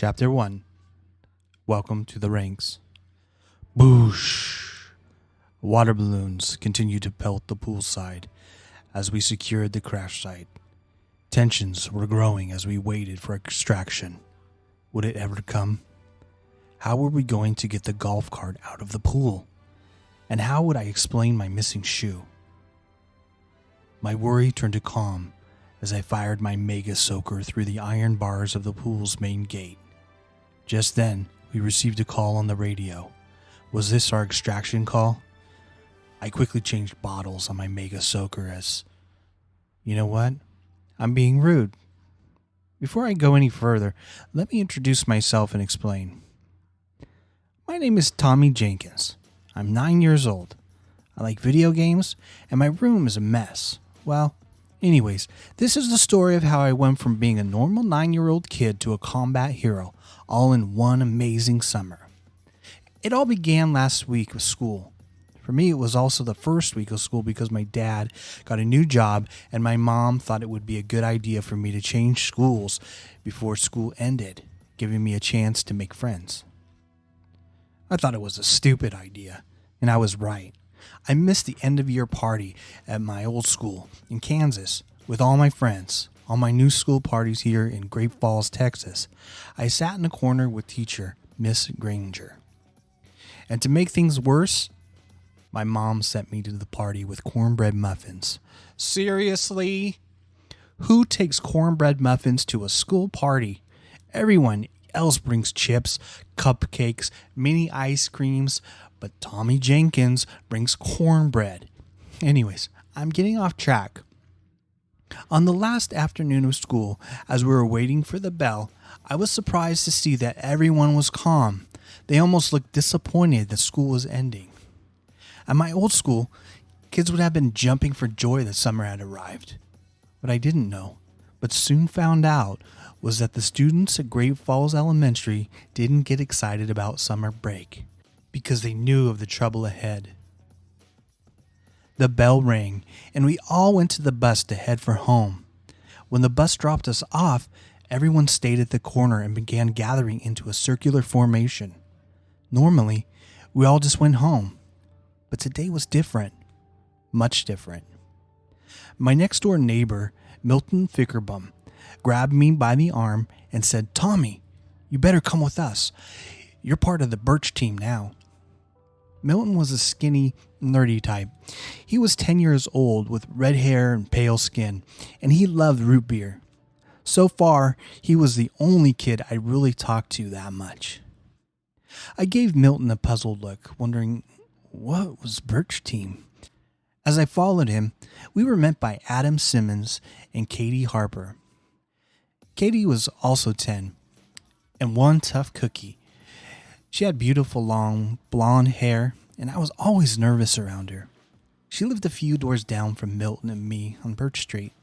Chapter 1. Welcome to the ranks. Boosh! Water balloons continued to pelt the poolside as we secured the crash site. Tensions were growing as we waited for extraction. Would it ever come? How were we going to get the golf cart out of the pool? And how would I explain my missing shoe? My worry turned to calm as I fired my mega soaker through the iron bars of the pool's main gate. Just then, we received a call on the radio. Was this our extraction call? I quickly changed bottles on my mega soaker as, you know what? I'm being rude. Before I go any further, let me introduce myself and explain. My name is Tommy Jenkins. I'm 9 years old. I like video games, and my room is a mess. Well, anyways, this is the story of how I went from being a normal 9-year-old kid to a combat hero, all in one amazing summer. It all began last week of school. For me, it was also the first week of school because my dad got a new job and my mom thought it would be a good idea for me to change schools before school ended, giving me a chance to make friends. I thought it was a stupid idea, and I was right. I missed the end-of-year party at my old school in Kansas with all my friends. On my new school parties here in Great Falls, Texas, I sat in a corner with teacher, Miss Granger. And to make things worse, my mom sent me to the party with cornbread muffins. Seriously? Who takes cornbread muffins to a school party? Everyone else brings chips, cupcakes, mini ice creams, but Tommy Jenkins brings cornbread. Anyways, I'm getting off track. On the last afternoon of school, as we were waiting for the bell, I was surprised to see that everyone was calm. They almost looked disappointed that school was ending. At my old school, kids would have been jumping for joy that summer had arrived. What I didn't know, but soon found out, was that the students at Great Falls Elementary didn't get excited about summer break because they knew of the trouble ahead. The bell rang, and we all went to the bus to head for home. When the bus dropped us off, everyone stayed at the corner and began gathering into a circular formation. Normally, we all just went home, but today was different, much different. My next-door neighbor, Milton Fickerbum, grabbed me by the arm and said, "Tommy, you better come with us. You're part of the Birch team now." Milton was a skinny, nerdy type. He was 10 years old with red hair and pale skin, and he loved root beer. So far, he was the only kid I really talked to that much. I gave Milton a puzzled look, wondering what was Birch team. As I followed him, we were met by Adam Simmons and Katie Harper. Katie was also 10, and one tough cookie. She had beautiful long blonde hair, and I was always nervous around her. She lived a few doors down from Milton and me on Birch Street.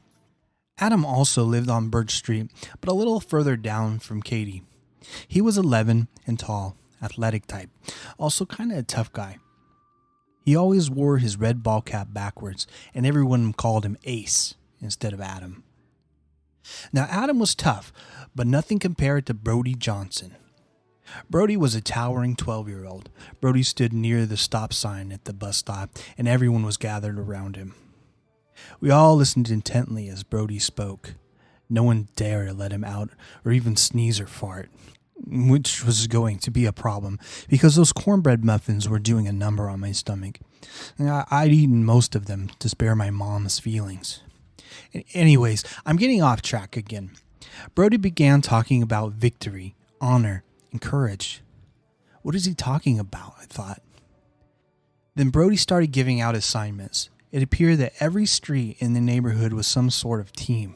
Adam also lived on Birch Street, but a little further down from Katie. He was 11 and tall, athletic type, also kind of a tough guy. He always wore his red ball cap backwards, and everyone called him Ace instead of Adam. Now, Adam was tough, but nothing compared to Brody Johnson. Brody was a towering 12-year-old. Brody stood near the stop sign at the bus stop, and everyone was gathered around him. We all listened intently as Brody spoke. No one dared let him out or even sneeze or fart, which was going to be a problem because those cornbread muffins were doing a number on my stomach. I'd eaten most of them to spare my mom's feelings. Anyways, I'm getting off track again. Brody began talking about victory, honor, and courage. What is he talking about? I thought. Then Brody started giving out assignments. It appeared that every street in the neighborhood was some sort of team.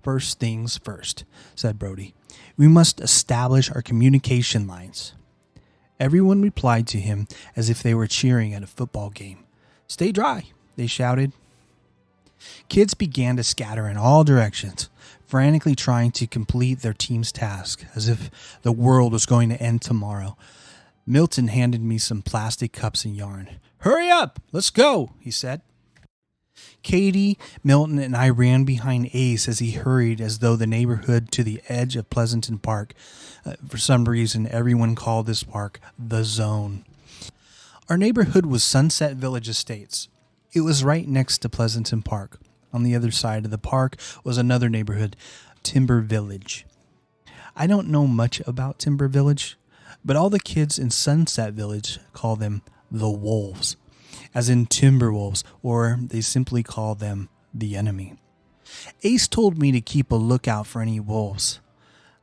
"First things first," said Brody. "We must establish our communication lines." Everyone replied to him as if they were cheering at a football game. "Stay dry," they shouted. Kids began to scatter in all directions, frantically trying to complete their team's task, as if the world was going to end tomorrow. Milton handed me some plastic cups and yarn. "Hurry up, let's go," he said. Katie, Milton, and I ran behind Ace as he hurried as though the neighborhood to the edge of Pleasanton Park. For some reason, everyone called this park the Zone. Our neighborhood was Sunset Village Estates. It was right next to Pleasanton Park. On the other side of the park was another neighborhood, Timber Village. I don't know much about Timber Village, but all the kids in Sunset Village call them the Wolves, as in timber wolves, or they simply call them the enemy. Ace told me to keep a lookout for any wolves.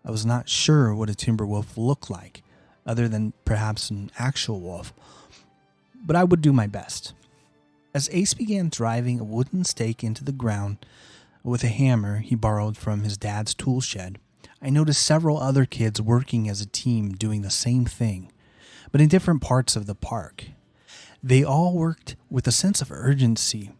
I was not sure what a timber wolf looked like, other than perhaps an actual wolf, but I would do my best. As Ace began driving a wooden stake into the ground with a hammer he borrowed from his dad's tool shed, I noticed several other kids working as a team doing the same thing, but in different parts of the park. They all worked with a sense of urgency.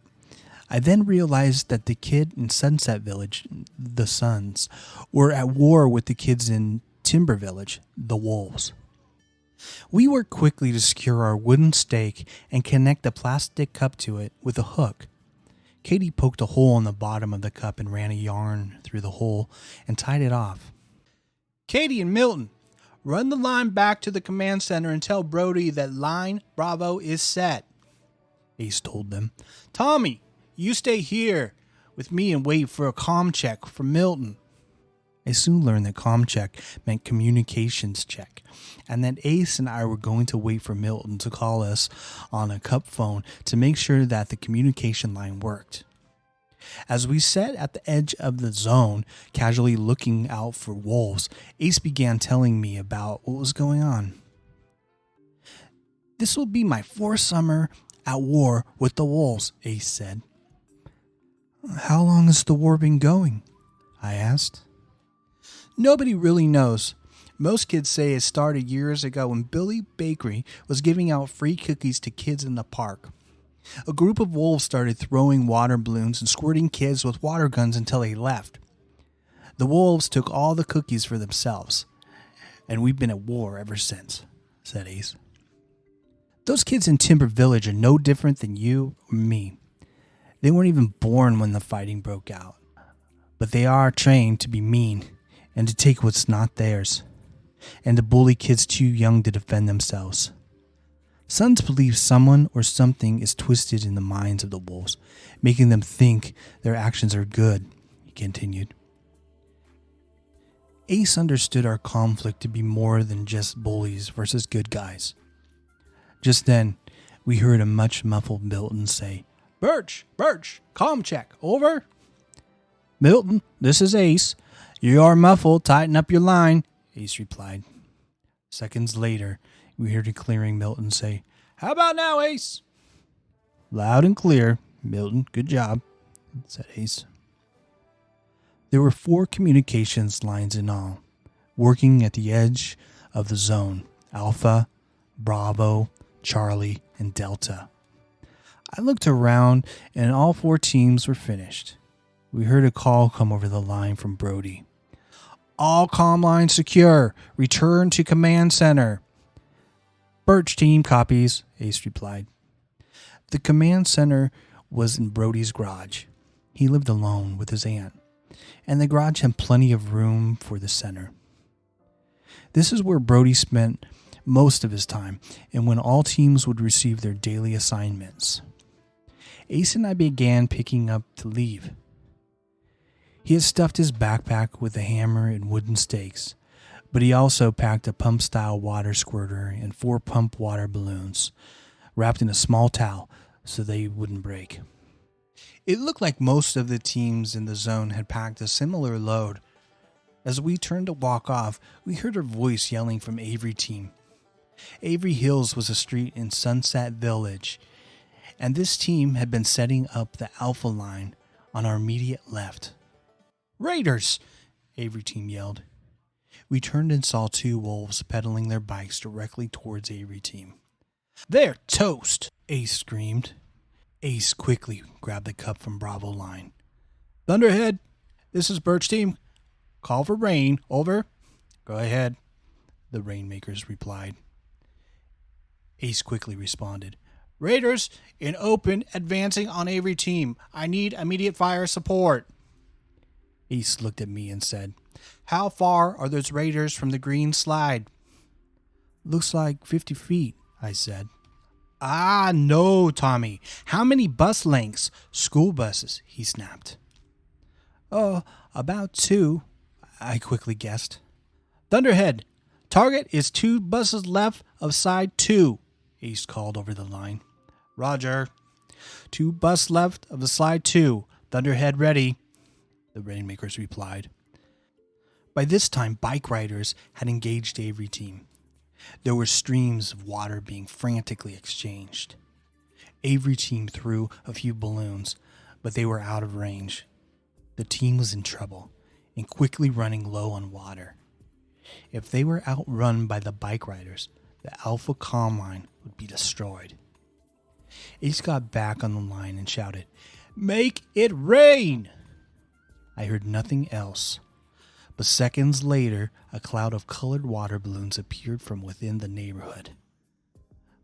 I then realized that the kid in Sunset Village, the Sons, were at war with the kids in Timber Village, the Wolves. We worked quickly to secure our wooden stake and connect a plastic cup to it with a hook. Katie poked a hole in the bottom of the cup and ran a yarn through the hole and tied it off. Katie and Milton, run the line back to the command center and tell Brody that line Bravo is set, Ace told them. Tommy, you stay here with me and wait for a comm check from Milton. I soon learned that comm check meant communications check, and that Ace and I were going to wait for Milton to call us on a cup phone to make sure that the communication line worked. As we sat at the edge of the zone, casually looking out for wolves, Ace began telling me about what was going on. This will be my 4th summer at war with the wolves, Ace said. How long has the war been going? I asked. Nobody really knows. Most kids say it started years ago when Billy Bakery was giving out free cookies to kids in the park. A group of wolves started throwing water balloons and squirting kids with water guns until they left. The wolves took all the cookies for themselves, and we've been at war ever since, said Ace. Those kids in Timber Village are no different than you or me. They weren't even born when the fighting broke out, but they are trained to be mean and to take what's not theirs, and to bully kids too young to defend themselves. Sons believe someone or something is twisted in the minds of the wolves, making them think their actions are good, he continued. Ace understood our conflict to be more than just bullies versus good guys. Just then, we heard a much muffled Milton say, Birch, comm check, over. Milton, this is Ace. You are muffled, tighten up your line, Ace replied. Seconds later, we heard a clearing Milton say, How about now, Ace? Loud and clear, Milton, good job, said Ace. There were 4 communications lines in all, working at the edge of the zone, Alpha, Bravo, Charlie, and Delta. I looked around, and all 4 teams were finished. We heard a call come over the line from Brody. All comm lines secure. Return to command center. Birch team copies, Ace replied. The command center was in Brody's garage. He lived alone with his aunt, and the garage had plenty of room for the center. This is where Brody spent most of his time, and when all teams would receive their daily assignments. Ace and I began picking up to leave. He had stuffed his backpack with a hammer and wooden stakes, but he also packed a pump-style water squirter and 4 pump water balloons, wrapped in a small towel so they wouldn't break. It looked like most of the teams in the zone had packed a similar load. As we turned to walk off, we heard a voice yelling from Avery team. Avery Hills was a street in Sunset Village, and this team had been setting up the Alpha line on our immediate left. Raiders! Avery team yelled. We turned and saw 2 wolves pedaling their bikes directly towards Avery team. They're toast! Ace screamed. Ace quickly grabbed the cup from Bravo line. Thunderhead, this is Birch team. Call for rain, over. Go ahead, the Rainmakers replied. Ace quickly responded. Raiders in open, advancing on Avery team. I need immediate fire support. Ace looked at me and said, How far are those raiders from the green slide? Looks like 50 feet, I said. Ah, no, Tommy. How many bus lengths? School buses, he snapped. Oh, about 2, I quickly guessed. Thunderhead, target is 2 buses left of side 2, Ace called over the line. Roger. 2 bus left of the slide 2. Thunderhead ready, the Rainmakers replied. By this time, bike riders had engaged Avery team. There were streams of water being frantically exchanged. Avery team threw a few balloons, but they were out of range. The team was in trouble and quickly running low on water. If they were outrun by the bike riders, the Alpha comm line would be destroyed. Ace got back on the line and shouted, Make it rain! I heard nothing else. But seconds later, a cloud of colored water balloons appeared from within the neighborhood.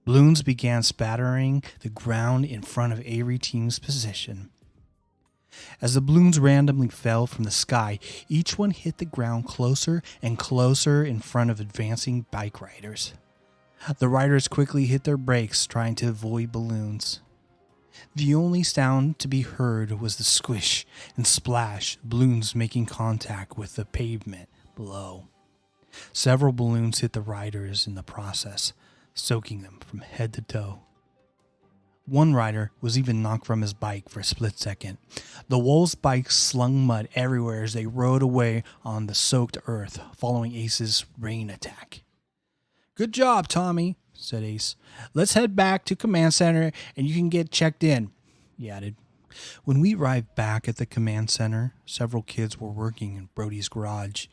Balloons began spattering the ground in front of Avery team's position. As the balloons randomly fell from the sky, each one hit the ground closer and closer in front of advancing bike riders. The riders quickly hit their brakes, trying to avoid balloons. The only sound to be heard was the squish and splash of balloons making contact with the pavement below. Several balloons hit the riders in the process, soaking them from head to toe. One rider was even knocked from his bike for a split second. The Wolves' bikes slung mud everywhere as they rode away on the soaked earth, following Ace's rain attack. Good job, Tommy, said Ace. Let's head back to Command Center and you can get checked in, he added. When we arrived back at the Command Center, several kids were working in Brody's garage.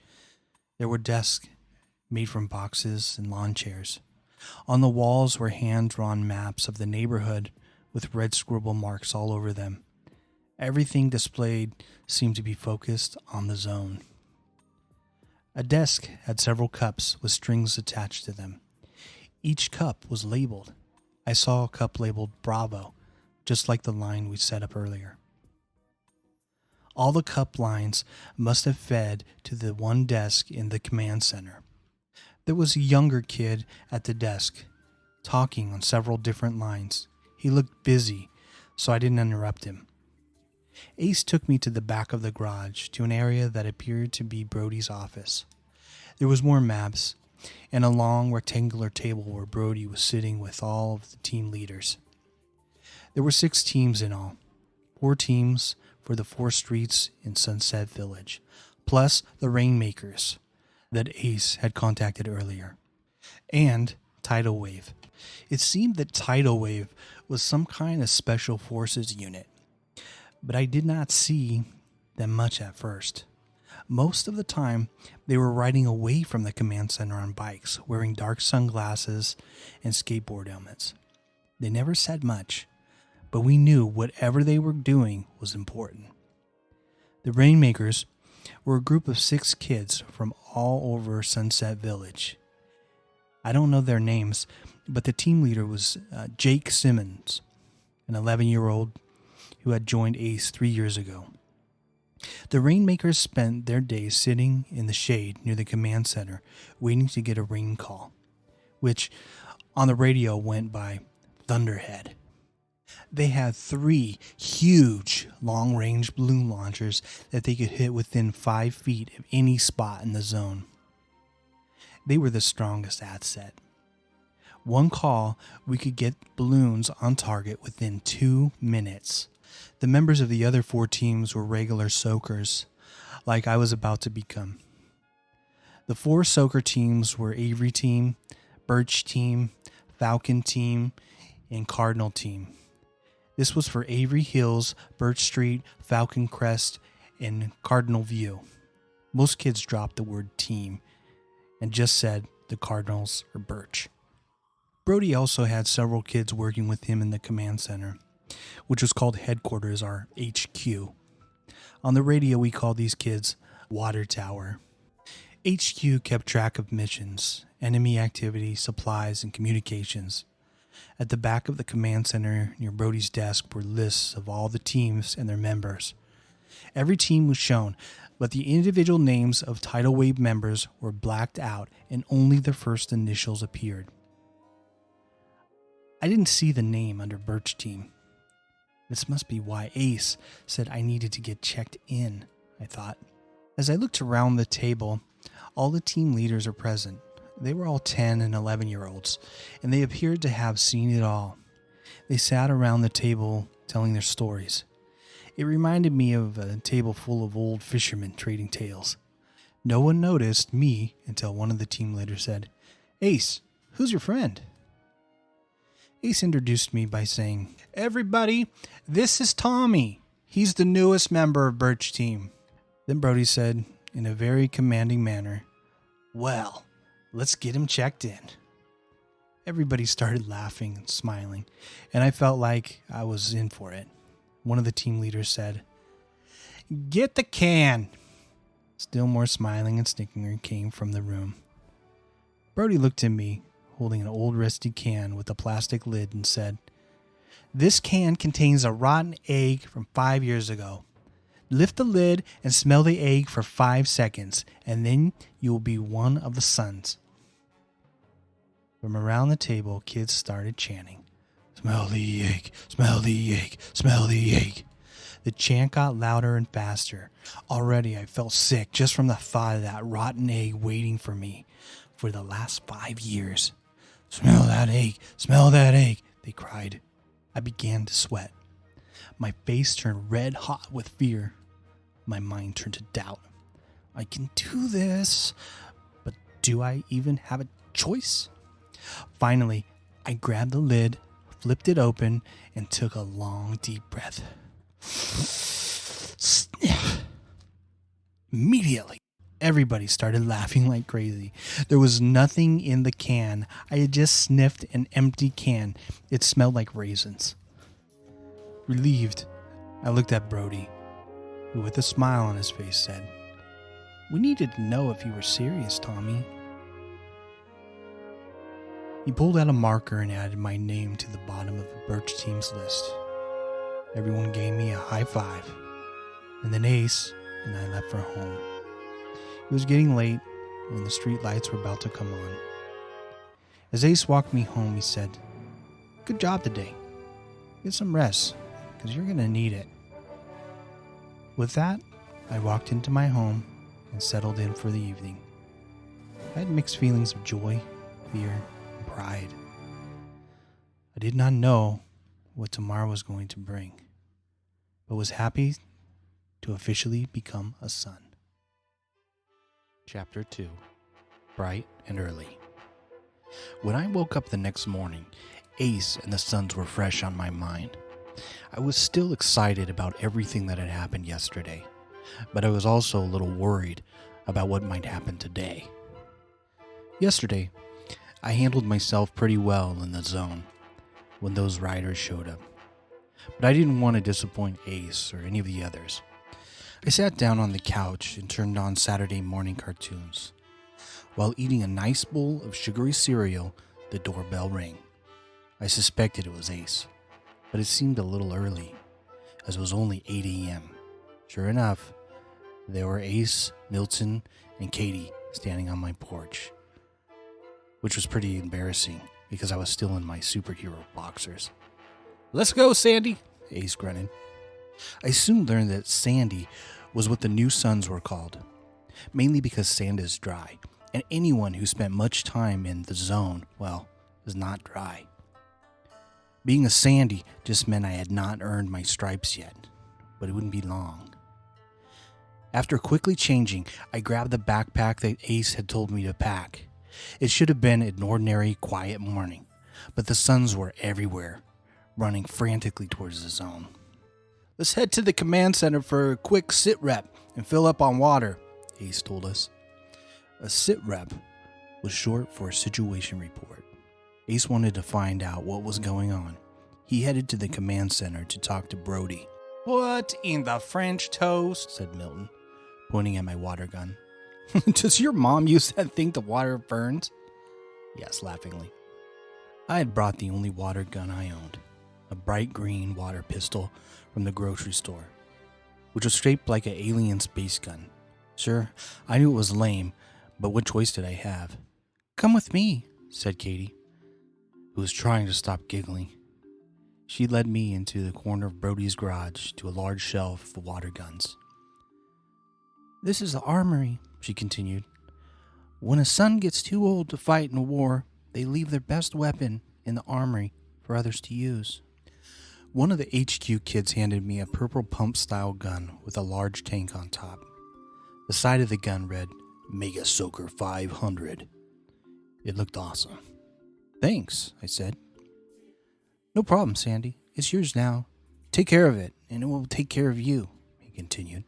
There were desks made from boxes and lawn chairs. On the walls were hand-drawn maps of the neighborhood with red scribble marks all over them. Everything displayed seemed to be focused on the zone. A desk had several cups with strings attached to them. Each cup was labeled. I saw a cup labeled Bravo, just like the line we set up earlier. All the cup lines must have fed to the one desk in the command center. There was a younger kid at the desk, talking on several different lines. He looked busy, so I didn't interrupt him. Ace took me to the back of the garage, to an area that appeared to be Brody's office. There was more maps, and a long rectangular table where Brody was sitting with all of the team leaders. There were 6 teams in all, 4 teams for the 4 streets in Sunset Village, plus the Rainmakers that Ace had contacted earlier, and Tidal Wave. It seemed that Tidal Wave was some kind of special forces unit, but I did not see them much at first. Most of the time, they were riding away from the command center on bikes, wearing dark sunglasses and skateboard helmets. They never said much, but we knew whatever they were doing was important. The Rainmakers were a group of 6 kids from all over Sunset Village. I don't know their names, but the team leader was Jake Simmons, an 11-year-old who had joined Ace 3 years ago. The Rainmakers spent their days sitting in the shade near the command center, waiting to get a rain call, which on the radio went by Thunderhead. They had 3 huge long-range balloon launchers that they could hit within 5 feet of any spot in the zone. They were the strongest asset. One call, we could get balloons on target within 2 minutes. The members of the other 4 teams were regular soakers, like I was about to become. The 4 soaker teams were Avery Team, Birch Team, Falcon Team, and Cardinal Team. This was for Avery Hills, Birch Street, Falcon Crest, and Cardinal View. Most kids dropped the word team and just said the Cardinals or Birch. Brody also had several kids working with him in the command center, which was called headquarters, or HQ. On the radio, we called these kids Water Tower. HQ kept track of missions, enemy activity, supplies, and communications. At the back of the command center near Brody's desk were lists of all the teams and their members. Every team was shown, but the individual names of tidal wave members were blacked out and only their first initials appeared. I didn't see the name under Birch team. This must be why Ace said I needed to get checked in, I thought. As I looked around the table, all the team leaders are present. They were all 10 and 11-year-olds, and they appeared to have seen it all. They sat around the table telling their stories. It reminded me of a table full of old fishermen trading tales. No one noticed me until one of the team leaders said, "Ace, who's your friend?" Ace introduced me by saying, "Everybody, this is Tommy. He's the newest member of Birch team." Then Brody said, in a very commanding manner, "Well, let's get him checked in." Everybody started laughing and smiling, and I felt like I was in for it. One of the team leaders said, "Get the can." Still more smiling and snickering came from the room. Brody looked at me, holding an old rusty can with a plastic lid, and said, "This can contains a rotten egg from 5 years ago. Lift the lid and smell the egg for 5 seconds, and then you will be one of the sons." From around the table, kids started chanting, "Smell the egg, smell the egg, smell the egg." The chant got louder and faster. Already I felt sick just from the thought of that rotten egg waiting for me for the last 5 years. "Smell that egg, smell that egg," they cried. I began to sweat. My face turned red hot with fear. My mind turned to doubt. I can do this, but do I even have a choice? Finally, I grabbed the lid, flipped it open, and took a long, deep breath. Sniff. Immediately, everybody started laughing like crazy. There was nothing in the can. I had just sniffed an empty can. It smelled like raisins. Relieved, I looked at Brody, who with a smile on his face said, "We needed to know if you were serious, Tommy." He pulled out a marker and added my name to the bottom of the Birch team's list. Everyone gave me a high five, and then Ace and I left for home. It was getting late, and the street lights were about to come on. As Ace walked me home, he said, "Good job today. Get some rest, because you're going to need it." With that, I walked into my home and settled in for the evening. I had mixed feelings of joy, fear, and pride. I did not know what tomorrow was going to bring, but was happy to officially become a son. Chapter 2. Bright and Early. When I woke up the next morning, Ace and the Sons were fresh on my mind. I was still excited about everything that had happened yesterday, but I was also a little worried about what might happen today. Yesterday, I handled myself pretty well in the zone when those riders showed up, but I didn't want to disappoint Ace or any of the others. I sat down on the couch and turned on Saturday morning cartoons. While eating a nice bowl of sugary cereal, the doorbell rang. I suspected it was Ace, but it seemed a little early, as it was only 8 a.m. Sure enough, there were Ace, Milton, and Katie standing on my porch, which was pretty embarrassing because I was still in my superhero boxers. "Let's go, Sandy," Ace grunted. I soon learned that Sandy was what the new Sons were called, mainly because sand is dry, and anyone who spent much time in the zone, well, is not dry. Being a Sandy just meant I had not earned my stripes yet, but it wouldn't be long. After quickly changing, I grabbed the backpack that Ace had told me to pack. It should have been an ordinary, quiet morning, but the Sons were everywhere, running frantically towards the zone. "Let's head to the command center for a quick sit rep and fill up on water," Ace told us. A sit rep was short for a situation report. Ace wanted to find out what was going on. He headed to the command center to talk to Brody. "What in the French toast?" said Milton, pointing at my water gun. "Does your mom use that thing to water ferns?" Yes, laughingly. I had brought the only water gun I owned, a bright green water pistol from the grocery store, which was shaped like an alien space gun. Sure, I knew it was lame, but what choice did I have? "Come with me," said Katie, who was trying to stop giggling. She led me into the corner of Brody's garage to a large shelf of water guns. "This is the armory," she continued. "When a son gets too old to fight in a war, they leave their best weapon in the armory for others to use." One of the HQ kids handed me a purple pump-style gun with a large tank on top. The side of the gun read, "Mega Soaker 500. It looked awesome. "Thanks," I said. "No problem, Sandy. It's yours now. Take care of it, and it will take care of you," he continued.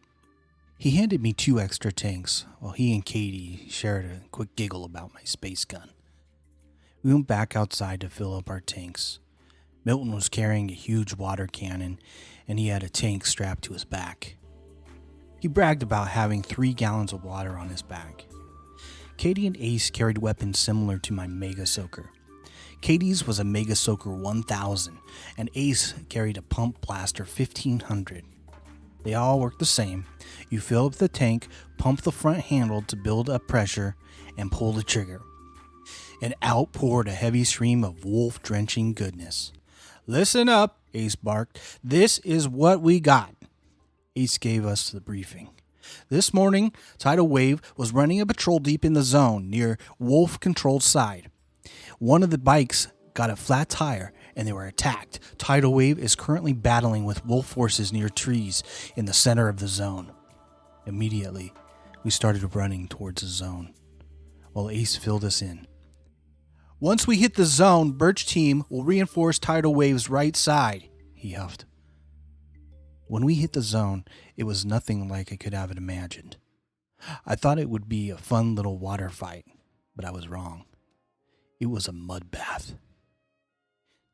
He handed me 2 extra tanks, while he and Katie shared a quick giggle about my space gun. We went back outside to fill up our tanks. Milton was carrying a huge water cannon, and he had a tank strapped to his back. He bragged about having 3 gallons of water on his back. Katie and Ace carried weapons similar to my Mega Soaker. Katie's was a Mega Soaker 1000, and Ace carried a Pump Blaster 1500. They all worked the same. You fill up the tank, pump the front handle to build up pressure, and pull the trigger. And out poured a heavy stream of wolf-drenching goodness. "Listen up," Ace barked. "This is what we got." Ace gave us the briefing. This morning, Tidal Wave was running a patrol deep in the zone near wolf-controlled side. One of the bikes got a flat tire and they were attacked. Tidal Wave is currently battling with wolf forces near trees in the center of the zone. Immediately, we started running towards the zone, while Ace filled us in. "Once we hit the zone, Birch Team will reinforce Tidal Wave's right side," he huffed. When we hit the zone, it was nothing like I could have imagined. I thought it would be a fun little water fight, but I was wrong. It was a mud bath.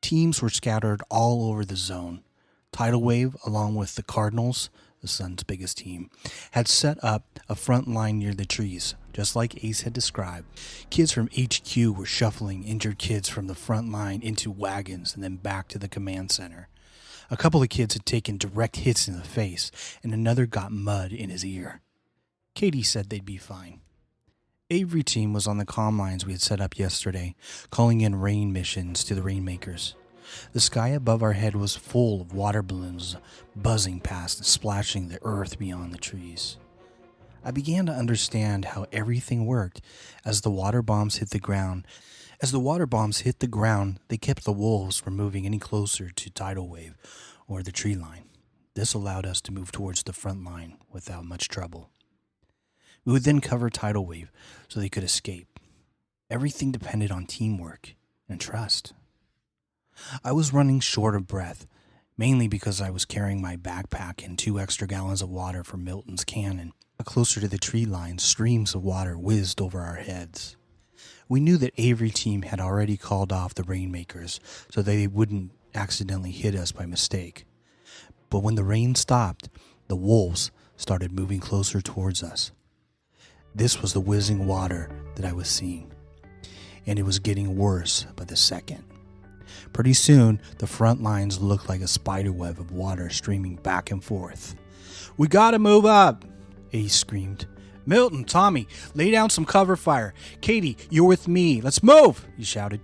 Teams were scattered all over the zone. Tidal Wave, along with the Cardinals, the Sun's biggest team, had set up a front line near the trees, just like Ace had described. Kids from HQ were shuffling injured kids from the front line into wagons and then back to the command center. A couple of kids had taken direct hits in the face, and another got mud in his ear. Katie said they'd be fine. Avery team was on the comm lines we had set up yesterday, calling in rain missions to the Rainmakers. The sky above our head was full of water balloons buzzing past and splashing the earth beyond the trees. I began to understand how everything worked as the water bombs hit the ground. As the water bombs hit the ground, they kept the wolves from moving any closer to Tidal Wave or the tree line. This allowed us to move towards the front line without much trouble. We would then cover Tidal Wave so they could escape. Everything depended on teamwork and trust. I was running short of breath, mainly because I was carrying my backpack and 2 extra gallons of water from Milton's cannon. Closer to the tree line, streams of water whizzed over our heads. We knew that Avery team had already called off the Rainmakers so they wouldn't accidentally hit us by mistake. But when the rain stopped, the wolves started moving closer towards us. This was the whizzing water that I was seeing, and it was getting worse by the second. Pretty soon, the front lines looked like a spiderweb of water streaming back and forth. "We gotta move up," Ace screamed. "Milton, Tommy, lay down some cover fire. Katie, you're with me. Let's move," he shouted.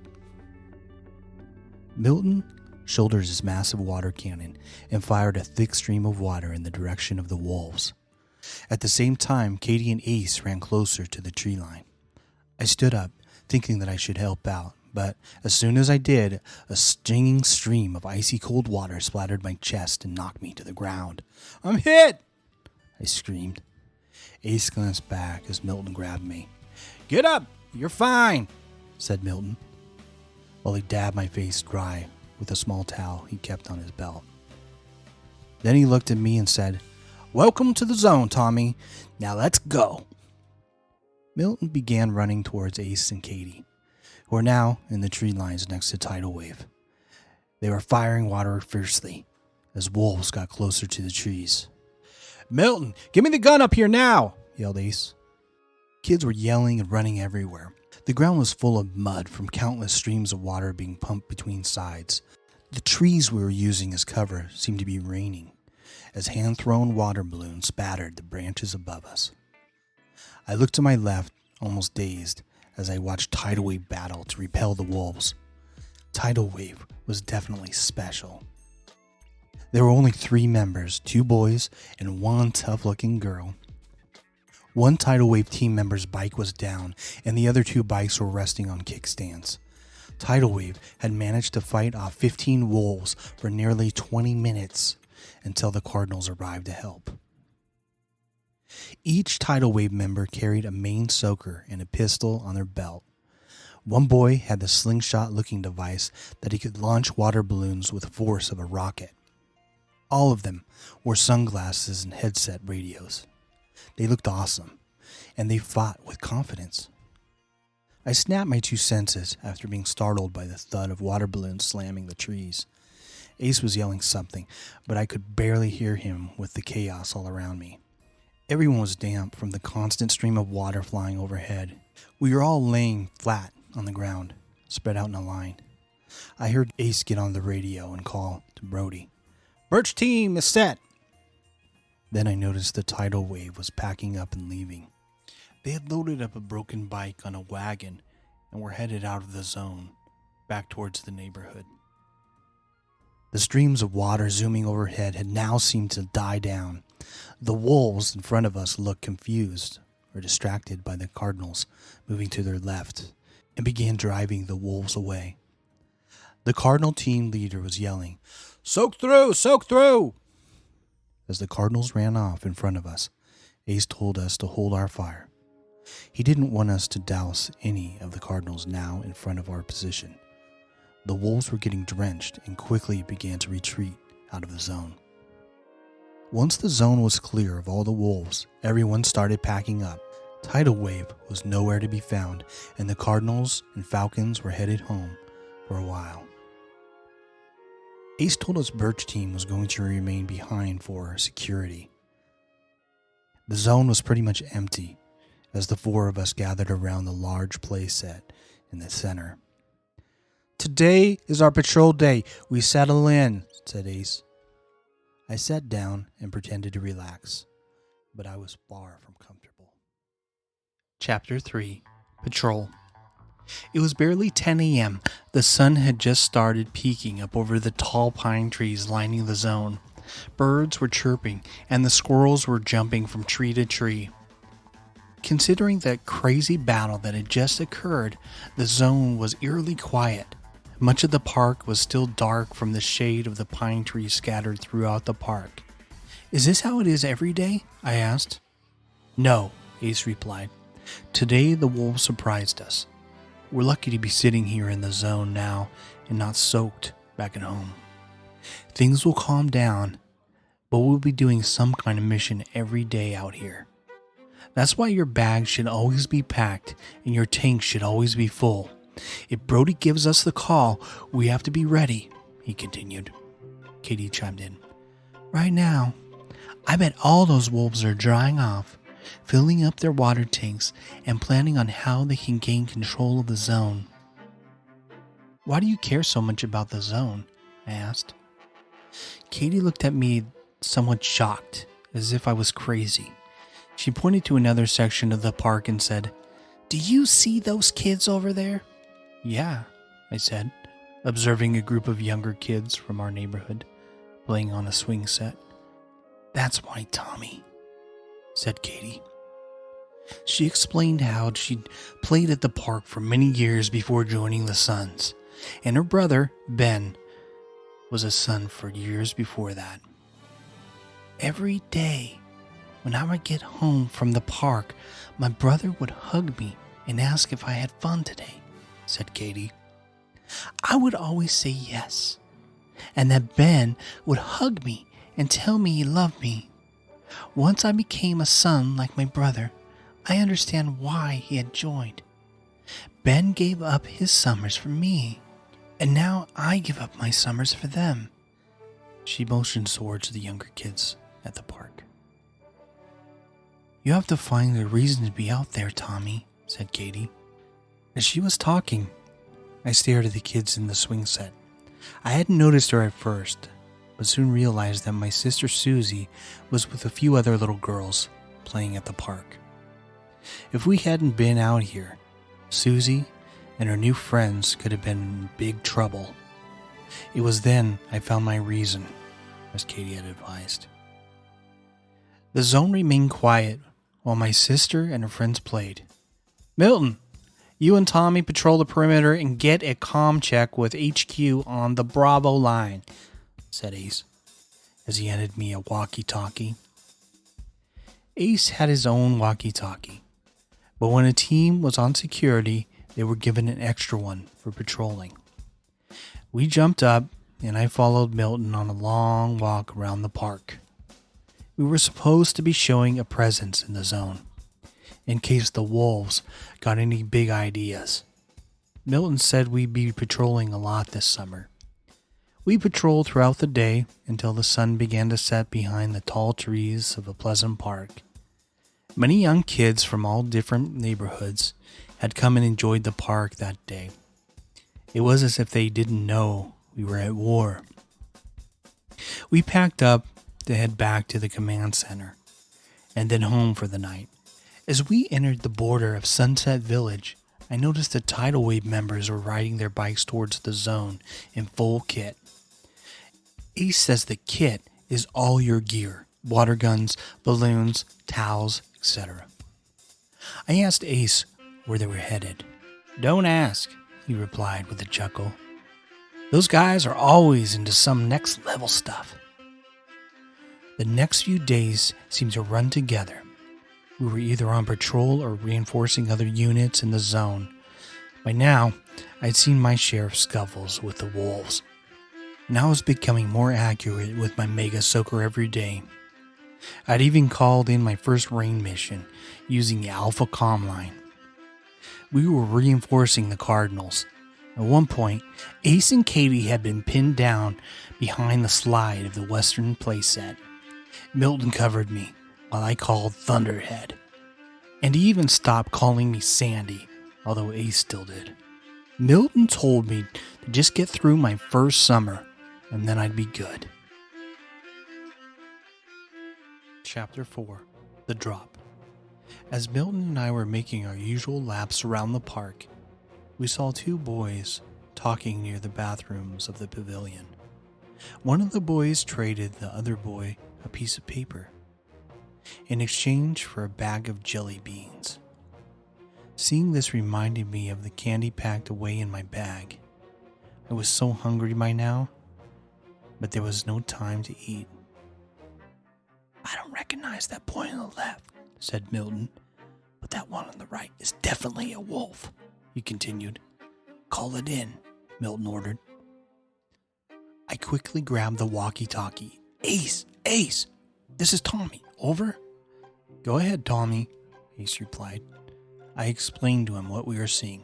Milton shouldered his massive water cannon and fired a thick stream of water in the direction of the wolves. At the same time, Katie and Ace ran closer to the tree line. I stood up, thinking that I should help out, but as soon as I did, a stinging stream of icy cold water splattered my chest and knocked me to the ground. "I'm hit!" I screamed. Ace glanced back as Milton grabbed me. "Get up! You're fine," said Milton, while he dabbed my face dry with a small towel he kept on his belt. Then he looked at me and said, "Welcome to the zone, Tommy. Now let's go." Milton began running towards Ace and Katie, who were now in the tree lines next to Tidal Wave. They were firing water fiercely as wolves got closer to the trees. "Milton, give me the gun up here now," yelled Ace. Kids were yelling and running everywhere. The ground was full of mud from countless streams of water being pumped between sides. The trees we were using as cover seemed to be raining, as hand-thrown water balloons spattered the branches above us. I looked to my left, almost dazed, as I watched Tidal Wave battle to repel the wolves. Tidal Wave was definitely special. There were only 3 members, 2 boys, and 1 tough-looking girl. One Tidal Wave team member's bike was down, and the other 2 bikes were resting on kickstands. Tidal Wave had managed to fight off 15 wolves for nearly 20 minutes until the Cardinals arrived to help. Each Tidal Wave member carried a main soaker and a pistol on their belt. One boy had the slingshot-looking device that he could launch water balloons with the force of a rocket. All of them wore sunglasses and headset radios. They looked awesome, and they fought with confidence. I snapped my 2 senses after being startled by the thud of water balloons slamming the trees. Ace was yelling something, but I could barely hear him with the chaos all around me. Everyone was damp from the constant stream of water flying overhead. We were all laying flat on the ground, spread out in a line. I heard Ace get on the radio and call to Brody. "Birch team is set." Then I noticed the Tidal Wave was packing up and leaving. They had loaded up a broken bike on a wagon and were headed out of the zone, back towards the neighborhood. The streams of water zooming overhead had now seemed to die down. The wolves in front of us looked confused or distracted by the Cardinals moving to their left and began driving the wolves away. The Cardinal team leader was yelling, "Soak through! Soak through!" As the Cardinals ran off in front of us, Ace told us to hold our fire. He didn't want us to douse any of the Cardinals now in front of our position. The wolves were getting drenched and quickly began to retreat out of the zone. Once the zone was clear of all the wolves, everyone started packing up. Tidal Wave was nowhere to be found, and the Cardinals and Falcons were headed home for a while. Ace told us Birch team was going to remain behind for security. The zone was pretty much empty as the 4 of us gathered around the large play set in the center. "Today is our patrol day. We settle in," said Ace. I sat down and pretended to relax, but I was far from comfortable. Chapter 3. Patrol. It was barely 10 a.m. The sun had just started peeking up over the tall pine trees lining the zone. Birds were chirping, and the squirrels were jumping from tree to tree. Considering that crazy battle that had just occurred, the zone was eerily quiet. Much of the park was still dark from the shade of the pine trees scattered throughout the park. "Is this how it is every day?" I asked. "No," Ace replied. "Today the wolves surprised us. We're lucky to be sitting here in the zone now and not soaked back at home. Things will calm down, but we'll be doing some kind of mission every day out here. That's why your bags should always be packed and your tank should always be full. If Brody gives us the call, we have to be ready," he continued. Katie chimed in. "Right now, I bet all those wolves are drying off, filling up their water tanks, and planning on how they can gain control of the zone." "Why do you care so much about the zone?" I asked. Katie looked at me somewhat shocked, as if I was crazy. She pointed to another section of the park and said, "Do you see those kids over there?" "Yeah," I said, observing a group of younger kids from our neighborhood playing on a swing set. "That's why, Tommy," said Katie. She explained how she'd played at the park for many years before joining the Suns, and her brother, Ben, was a Sun for years before that. "Every day, when I would get home from the park, my brother would hug me and ask if I had fun today," said Katie. "I would always say yes, and that Ben would hug me and tell me he loved me. Once I became a Sun like my brother, I understand why he had joined. Ben gave up his summers for me, and now I give up my summers for them." She motioned towards the younger kids at the park. "You have to find a reason to be out there, Tommy," said Katie. As she was talking, I stared at the kids in the swing set. I hadn't noticed her at first, but soon realized that my sister Susie was with a few other little girls playing at the park. If we hadn't been out here, Susie and her new friends could have been in big trouble. It was then I found my reason, as Katie had advised. The zone remained quiet while my sister and her friends played. "Milton, you and Tommy patrol the perimeter and get a comm check with HQ on the Bravo line," said Ace, as he handed me a walkie-talkie. Ace had his own walkie-talkie, but when a team was on security, they were given an extra one for patrolling. We jumped up, and I followed Milton on a long walk around the park. We were supposed to be showing a presence in the zone, in case the wolves got any big ideas. Milton said we'd be patrolling a lot this summer. We patrolled throughout the day until the sun began to set behind the tall trees of a pleasant park. Many young kids from all different neighborhoods had come and enjoyed the park that day. It was as if they didn't know we were at war. We packed up to head back to the command center and then home for the night. As we entered the border of Sunset Village, I noticed the Tidal Wave members were riding their bikes towards the zone in full kit. Ace says the kit is all your gear: water guns, balloons, towels, etc. I asked Ace where they were headed. "Don't ask," he replied with a chuckle. "Those guys are always into some next level stuff." The next few days seemed to run together. We were either on patrol or reinforcing other units in the zone. By now, I'd seen my share of scuffles with the wolves, and I was becoming more accurate with my Mega Soaker every day. I'd even called in my first rain mission using the Alpha comm line. We were reinforcing the Cardinals. At one point, Ace and Katie had been pinned down behind the slide of the western playset. Milton covered me while I called Thunderhead, and he even stopped calling me Sandy, although Ace still did. Milton told me to just get through my first summer, and then I'd be good. Chapter 4. The Drop. As Milton and I were making our usual laps around the park, we saw two boys talking near the bathrooms of the pavilion. One of the boys traded the other boy a piece of paper in exchange for a bag of jelly beans. Seeing this reminded me of the candy packed away in my bag. I was so hungry by now, but there was no time to eat. "I don't recognize that boy on the left," said Milton, "but that one on the right is definitely a wolf," he continued. "Call it in," Milton ordered. I quickly grabbed the walkie-talkie. "Ace, this is Tommy, over." "Go ahead, Tommy," Ace replied. I explained to him what we were seeing.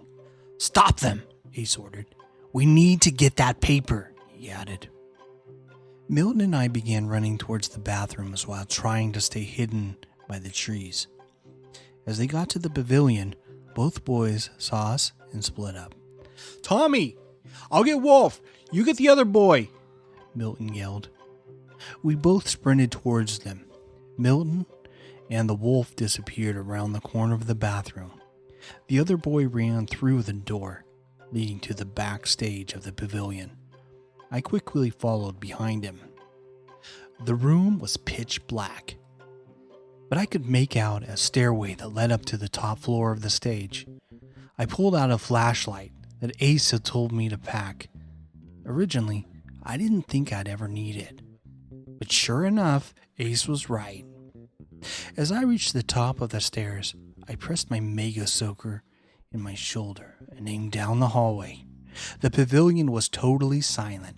"Stop them," Ace ordered. "We need to get that paper," he added. Milton and I began running towards the bathrooms while trying to stay hidden by the trees. As they got to the pavilion, both boys saw us and split up. "Tommy, I'll get Wolf. You get the other boy," Milton yelled. We both sprinted towards them. Milton and the wolf disappeared around the corner of the bathroom. The other boy ran through the door, leading to the backstage of the pavilion. I quickly followed behind him. The room was pitch black, but I could make out a stairway that led up to the top floor of the stage. I pulled out a flashlight that Ace had told me to pack. Originally, I didn't think I'd ever need it, but sure enough, Ace was right. As I reached the top of the stairs, I pressed my Mega Soaker in my shoulder and aimed down the hallway. The pavilion was totally silent.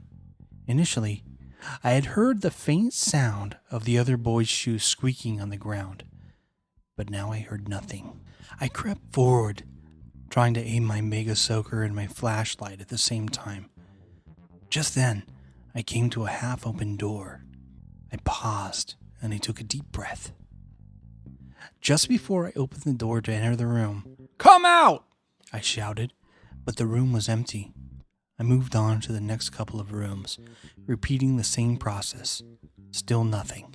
Initially, I had heard the faint sound of the other boy's shoes squeaking on the ground, but now I heard nothing. I crept forward, trying to aim my Mega Soaker and my flashlight at the same time. Just then, I came to a half-open door. I paused, and I took a deep breath. Just before I opened the door to enter the room, "Come out!" I shouted, but the room was empty. I moved on to the next couple of rooms, repeating the same process. Still nothing.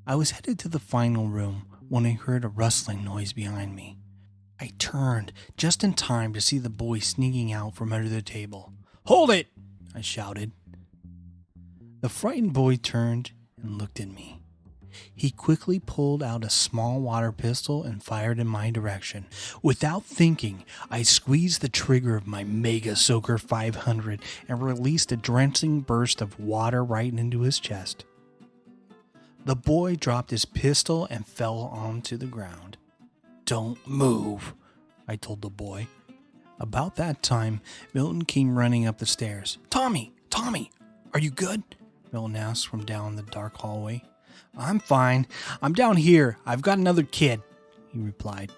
I was headed to the final room when I heard a rustling noise behind me. I turned just in time to see the boy sneaking out from under the table. "Hold it!" I shouted. The frightened boy turned and looked at me. He quickly pulled out a small water pistol and fired in my direction. Without thinking, I squeezed the trigger of my Mega Soaker 500 and released a drenching burst of water right into his chest. The boy dropped his pistol and fell onto the ground. "Don't move," I told the boy. About that time, Milton came running up the stairs. Tommy, are you good?" Milton asked from down the dark hallway. "I'm fine. I'm down here. I've got another kid," he replied.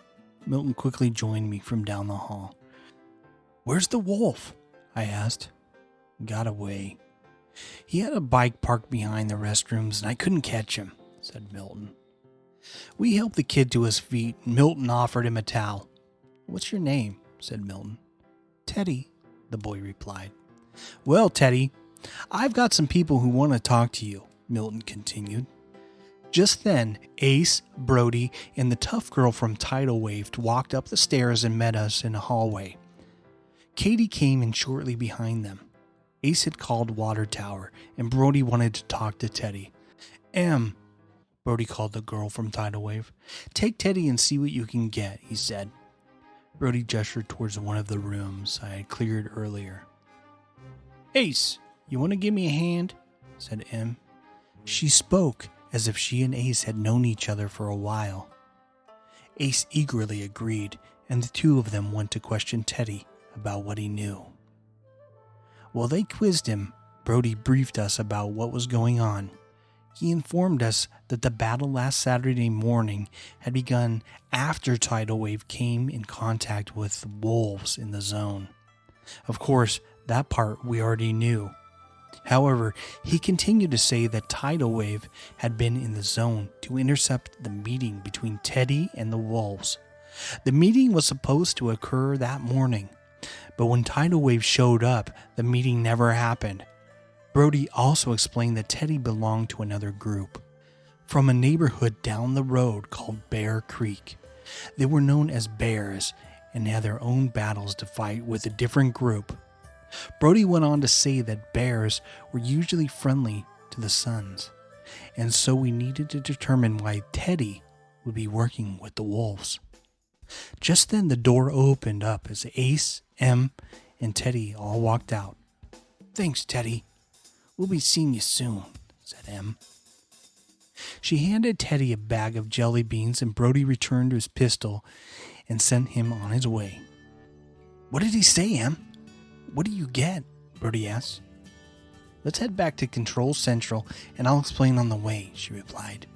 Milton quickly joined me from down the hall. "Where's the wolf?" I asked. "Got away. He had a bike parked behind the restrooms and I couldn't catch him," said Milton. We helped the kid to his feet and Milton offered him a towel. "What's your name?" said Milton. "Teddy," the boy replied. "Well, Teddy, I've got some people who want to talk to you," Milton continued. Just then, Ace, Brody, and the tough girl from Tidal Wave walked up the stairs and met us in the hallway. Katie came in shortly behind them. Ace had called Water Tower, and Brody wanted to talk to Teddy. Brody called the girl from Tidal Wave. "Take Teddy and see what you can get," he said. Brody gestured towards one of the rooms I had cleared earlier. "Ace, you want to give me a hand?" said M. She spoke as if she and Ace had known each other for a while. Ace eagerly agreed, and the two of them went to question Teddy about what he knew. While they quizzed him, Brody briefed us about what was going on. He informed us that the battle last Saturday morning had begun after Tidal Wave came in contact with wolves in the zone. Of course, that part we already knew. However, he continued to say that Tidal Wave had been in the zone to intercept the meeting between Teddy and the wolves. The meeting was supposed to occur that morning, but when Tidal Wave showed up, the meeting never happened. Brody also explained that Teddy belonged to another group from a neighborhood down the road called Bear Creek. They were known as Bears and had their own battles to fight with a different group. Brody went on to say that bears were usually friendly to the Suns, and so we needed to determine why Teddy would be working with the wolves. Just then the door opened up as Ace, M, and Teddy all walked out. "Thanks, Teddy. We'll be seeing you soon," said M. She handed Teddy a bag of jelly beans and Brody returned his pistol and sent him on his way. "What did he say, M? What do you get?" Brody asked. "Let's head back to Control Central and I'll explain on the way," she replied.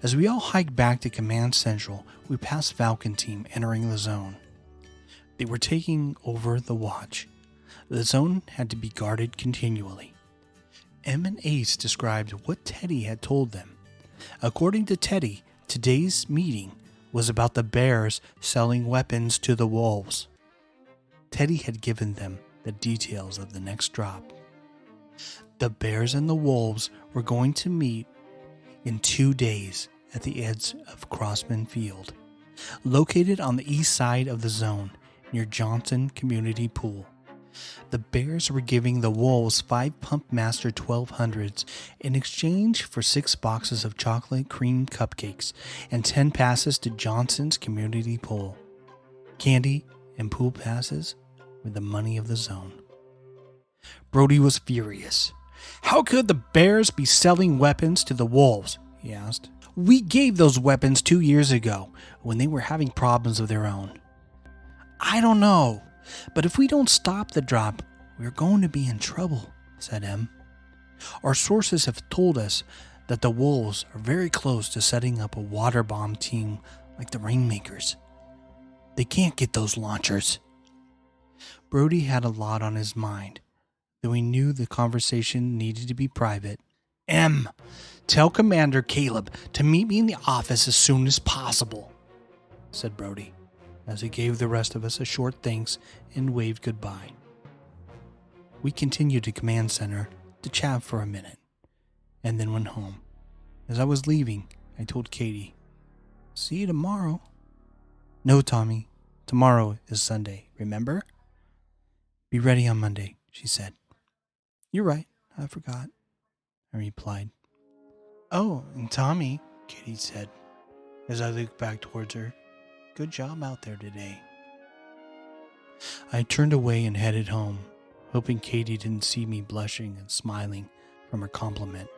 As we all hiked back to Command Central, we passed Falcon Team entering the zone. They were taking over the watch. The zone had to be guarded continually. M and Ace described what Teddy had told them. According to Teddy, today's meeting was about the bears selling weapons to the wolves. Teddy had given them the details of the next drop. The bears and the wolves were going to meet in 2 days at the edge of Crossman Field, located on the east side of the zone near Johnson Community Pool. The bears were giving the wolves 5 Pumpmaster 1200s in exchange for 6 boxes of chocolate cream cupcakes and 10 passes to Johnson's Community Pool. Candy and pool passes were the money of the zone. Brody was furious. "How could the bears be selling weapons to the wolves?" he asked. "We gave those weapons 2 years ago when they were having problems of their own." "I don't know, but if we don't stop the drop, we're going to be in trouble," said M. "Our sources have told us that the wolves are very close to setting up a water bomb team like the Rainmakers. They can't get those launchers." Brody had a lot on his mind, though he knew the conversation needed to be private. "M, tell Commander Caleb to meet me in the office as soon as possible," said Brody. as he gave the rest of us a short thanks and waved goodbye. We continued to Command Center to chat for a minute, and then went home. As I was leaving, I told Katie, "See you tomorrow." "No, Tommy. Tomorrow is Sunday, remember?" "Be ready on Monday," she said. "You're right. I forgot," I replied. "Oh, and Tommy," Katie said, as I looked back towards her, "good job out there today." I turned away and headed home, hoping Katie didn't see me blushing and smiling from her compliment.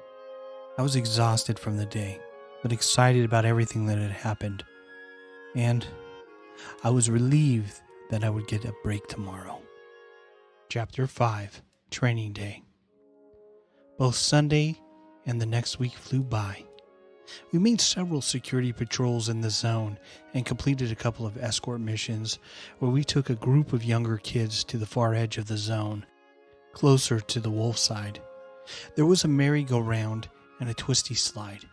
I was exhausted from the day, but excited about everything that had happened, and I was relieved that I would get a break tomorrow. Chapter 5, Training Day. Both Sunday and the next week flew by. We made several security patrols in the zone and completed a couple of escort missions where we took a group of younger kids to the far edge of the zone, closer to the wolf side. There was a merry-go-round and a twisty slide,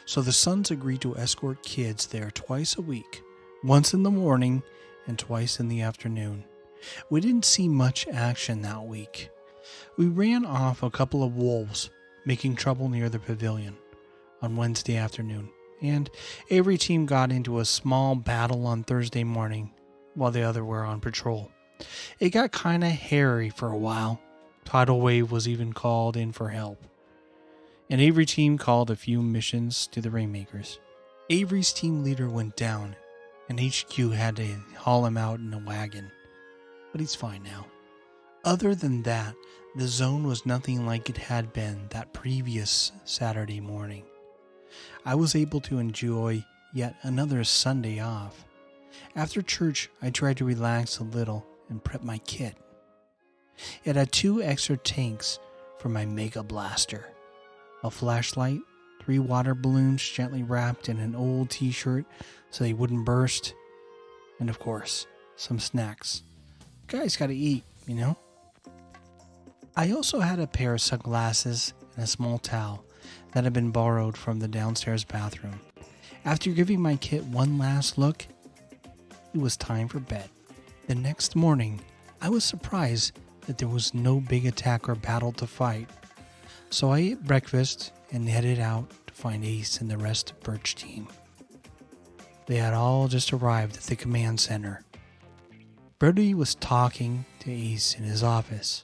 so the sons agreed to escort kids there twice a week, once in the morning and twice in the afternoon. We didn't see much action that week. We ran off a couple of wolves, making trouble near the pavilion on Wednesday afternoon, and every team got into a small battle on Thursday morning while the other were on patrol. It got kinda hairy for a while. Tidal Wave was even called in for help, and Avery team called a few missions to the Rainmakers. Avery's team leader went down, and HQ had to haul him out in a wagon, but he's fine now. Other than that, the zone was nothing like it had been that previous Saturday morning. I was able to enjoy yet another Sunday off. After church, I tried to relax a little and prep my kit. It had 2 extra tanks for my Mega Blaster, a flashlight, 3 water balloons gently wrapped in an old t-shirt so they wouldn't burst, and of course, some snacks. Guys gotta eat, you know? I also had a pair of sunglasses and a small towel that had been borrowed from the downstairs bathroom. After giving my kit one last look, it was time for bed. The next morning, I was surprised that there was no big attack or battle to fight, so I ate breakfast and headed out to find Ace and the rest of Birch team. They had all just arrived at the command center. Brody was talking to Ace in his office,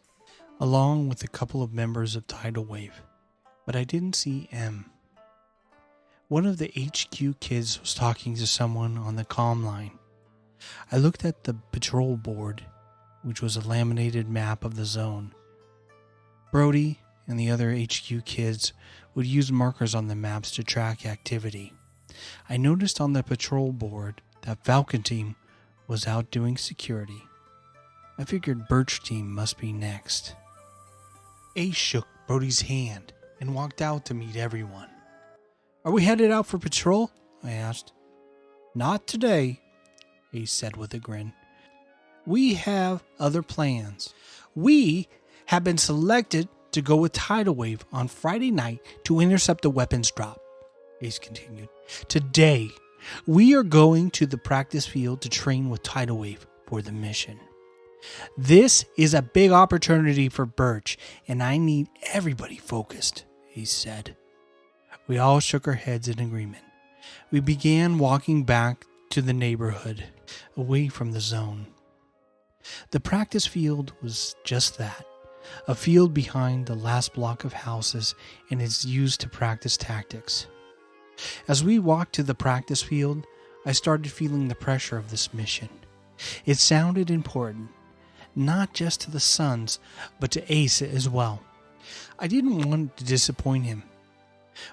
along with a couple of members of Tidal Wave, but I didn't see M. One of the HQ kids was talking to someone on the comm line. I looked at the patrol board, which was a laminated map of the zone. Brody and the other HQ kids would use markers on the maps to track activity. I noticed on the patrol board that Falcon team was out doing security. I figured Birch team must be next. Ace shook Brody's hand and walked out to meet everyone. "Are we headed out for patrol?" I asked. "Not today," Ace said with a grin. "We have other plans. We have been selected to go with Tidal Wave on Friday night to intercept a weapons drop," Ace continued. "Today, we are going to the practice field to train with Tidal Wave for the mission. This is a big opportunity for Birch, and I need everybody focused," he said. We all shook our heads in agreement. We began walking back to the neighborhood, away from the zone. The practice field was just that, a field behind the last block of houses, and is used to practice tactics. As we walked to the practice field, I started feeling the pressure of this mission. It sounded important, not just to the Sons, but to Ace as well. I didn't want to disappoint him,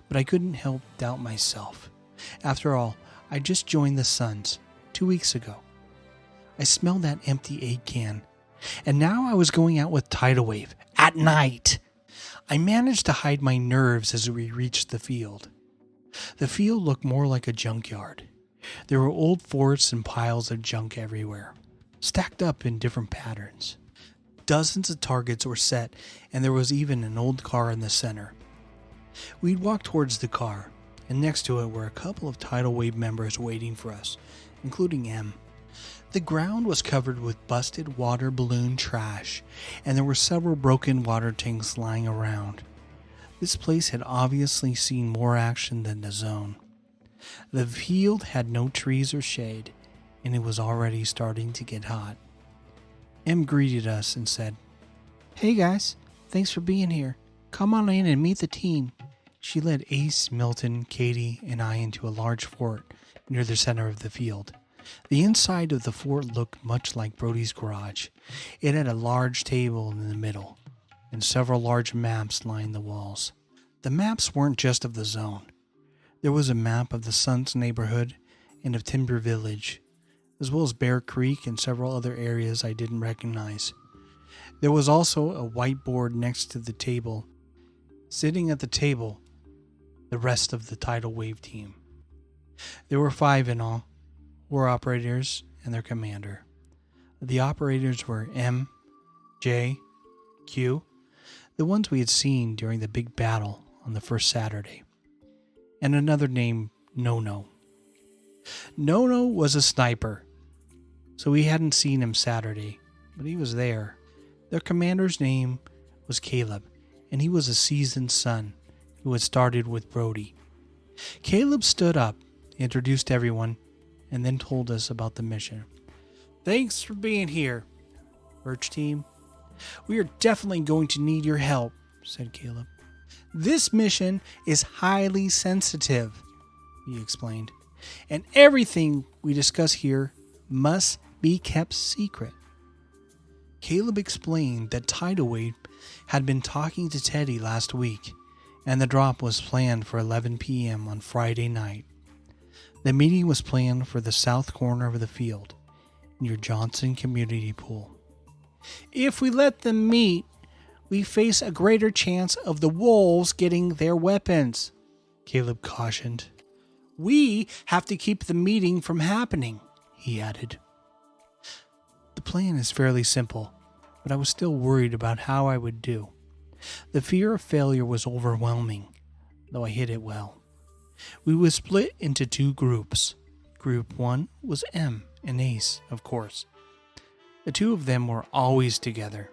but I couldn't help doubt myself. After all, I just joined the Sons 2 weeks ago. I smelled that empty egg can, and now I was going out with Tidal Wave at night. I managed to hide my nerves as we reached the field. The field looked more like a junkyard. There were old forts and piles of junk everywhere, stacked up in different patterns. Dozens of targets were set, and there was even an old car in the center. We'd walked towards the car, and next to it were a couple of Tidal Wave members waiting for us, including M. The ground was covered with busted water balloon trash, and there were several broken water tanks lying around. This place had obviously seen more action than the zone. The field had no trees or shade, and it was already starting to get hot. Em greeted us and said, "Hey guys, thanks for being here. Come on in and meet the team." She led Ace, Milton, Katie, and I into a large fort near the center of the field. The inside of the fort looked much like Brody's garage. It had a large table in the middle, and several large maps lined the walls. The maps weren't just of the zone. There was a map of the Suns neighborhood and of Timber Village, as well as Bear Creek and several other areas I didn't recognize. There was also a whiteboard next to the table. Sitting at the table, the rest of the tidal wave team. There were 5 in all, 4 operators and their commander. The operators were M, J, Q, the ones we had seen during the big battle on the first Saturday, and another named No-No. No-No was a sniper, so we hadn't seen him Saturday, but he was there. Their commander's name was Caleb, and he was a seasoned son who had started with Brody. Caleb stood up, introduced everyone, and then told us about the mission. "Thanks for being here, Birch Team. We are definitely going to need your help," said Caleb. "This mission is highly sensitive," he explained, "and everything we discuss here must be kept secret." Caleb explained that Tidal Wave had been talking to Teddy last week, and the drop was planned for 11 p.m. on Friday night. The meeting was planned for the south corner of the field, near Johnson Community Pool. "If we let them meet, we face a greater chance of the wolves getting their weapons," Caleb cautioned. "We have to keep the meeting from happening," he added. The plan is fairly simple, but I was still worried about how I would do. The fear of failure was overwhelming, though I hid it well. We were split into 2 groups. Group 1 was M and Ace, of course. The 2 of them were always together.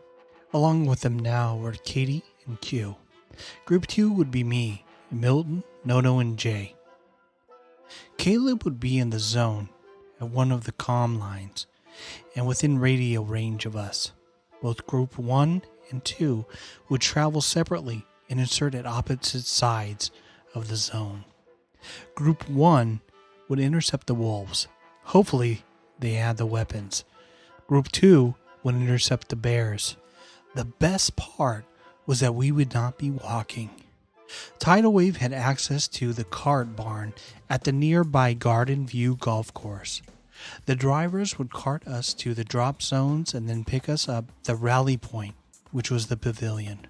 Along with them now were Katie and Q. Group 2 would be me, Milton, Nono, and Jay. Caleb would be in the zone at one of the comm lines and within radio range of us. Both Group 1 and 2 would travel separately and insert at opposite sides of the zone. Group 1 would intercept the wolves. Hopefully, they had the weapons. Group 2 would intercept the bears. The best part was that we would not be walking. Tidal Wave had access to the cart barn at the nearby Garden View Golf Course. The drivers would cart us to the drop zones and then pick us up the rally point, which was the pavilion.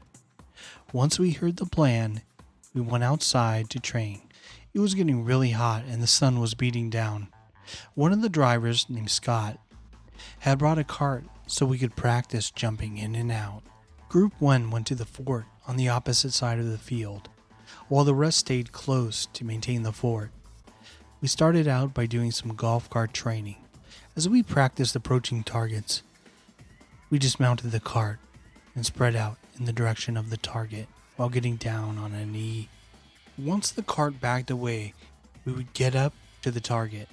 Once we heard the plan, we went outside to train. It was getting really hot and the sun was beating down. One of the drivers, named Scott, had brought a cart so we could practice jumping in and out. Group 1 went to the fort on the opposite side of the field, while the rest stayed close to maintain the fort. We started out by doing some golf cart training. As we practiced approaching targets, we dismounted the cart and spread out in the direction of the target while getting down on a knee. Once the cart backed away, we would get up to the target.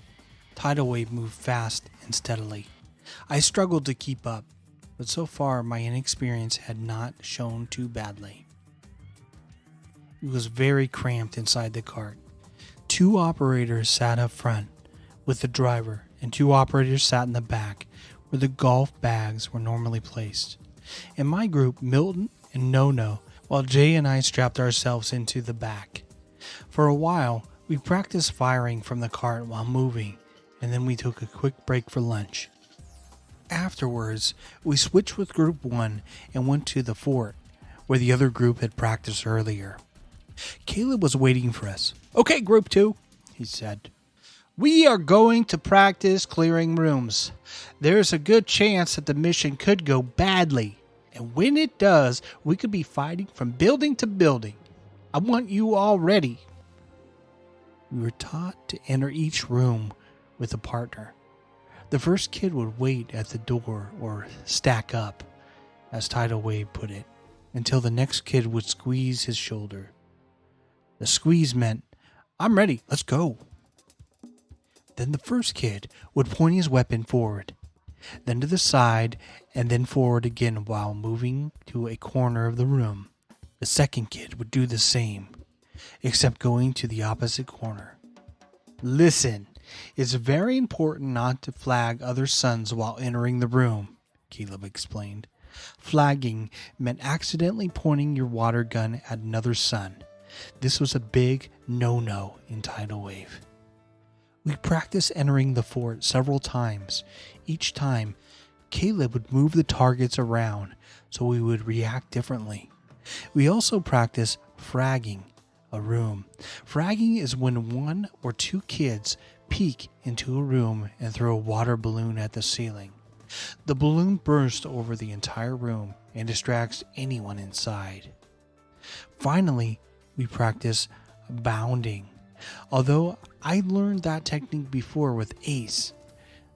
Tidal Wave moved fast and steadily. I struggled to keep up, but so far my inexperience had not shown too badly. It was very cramped inside the cart. 2 operators sat up front with the driver, and 2 operators sat in the back where the golf bags were normally placed. In my group, Milton and No-No, while Jay and I strapped ourselves into the back. For a while, we practiced firing from the cart while moving, and then we took a quick break for lunch. Afterwards, we switched with Group 1 and went to the fort, where the other group had practiced earlier. Caleb was waiting for us. "Okay, Group 2, he said. "We are going to practice clearing rooms. There's a good chance that the mission could go badly, and when it does, we could be fighting from building to building. I want you all ready." We were taught to enter each room with a partner. The first kid would wait at the door, or stack up, as Tidal Wave put it, until the next kid would squeeze his shoulder. The squeeze meant, "I'm ready, let's go." Then the first kid would point his weapon forward, then to the side, and then forward again while moving to a corner of the room. The second kid would do the same, except going to the opposite corner. "Listen, it's very important not to flag other sons while entering the room," Caleb explained. Flagging meant accidentally pointing your water gun at another son. This was a big no-no in Tidal Wave. We practiced entering the fort several times. Each time, Caleb would move the targets around so we would react differently. We also practiced fragging a room. Fragging is when one or two kids peek into a room and throw a water balloon at the ceiling. The balloon bursts over the entire room and distracts anyone inside. Finally, we practice bounding. Although I learned that technique before with Ace.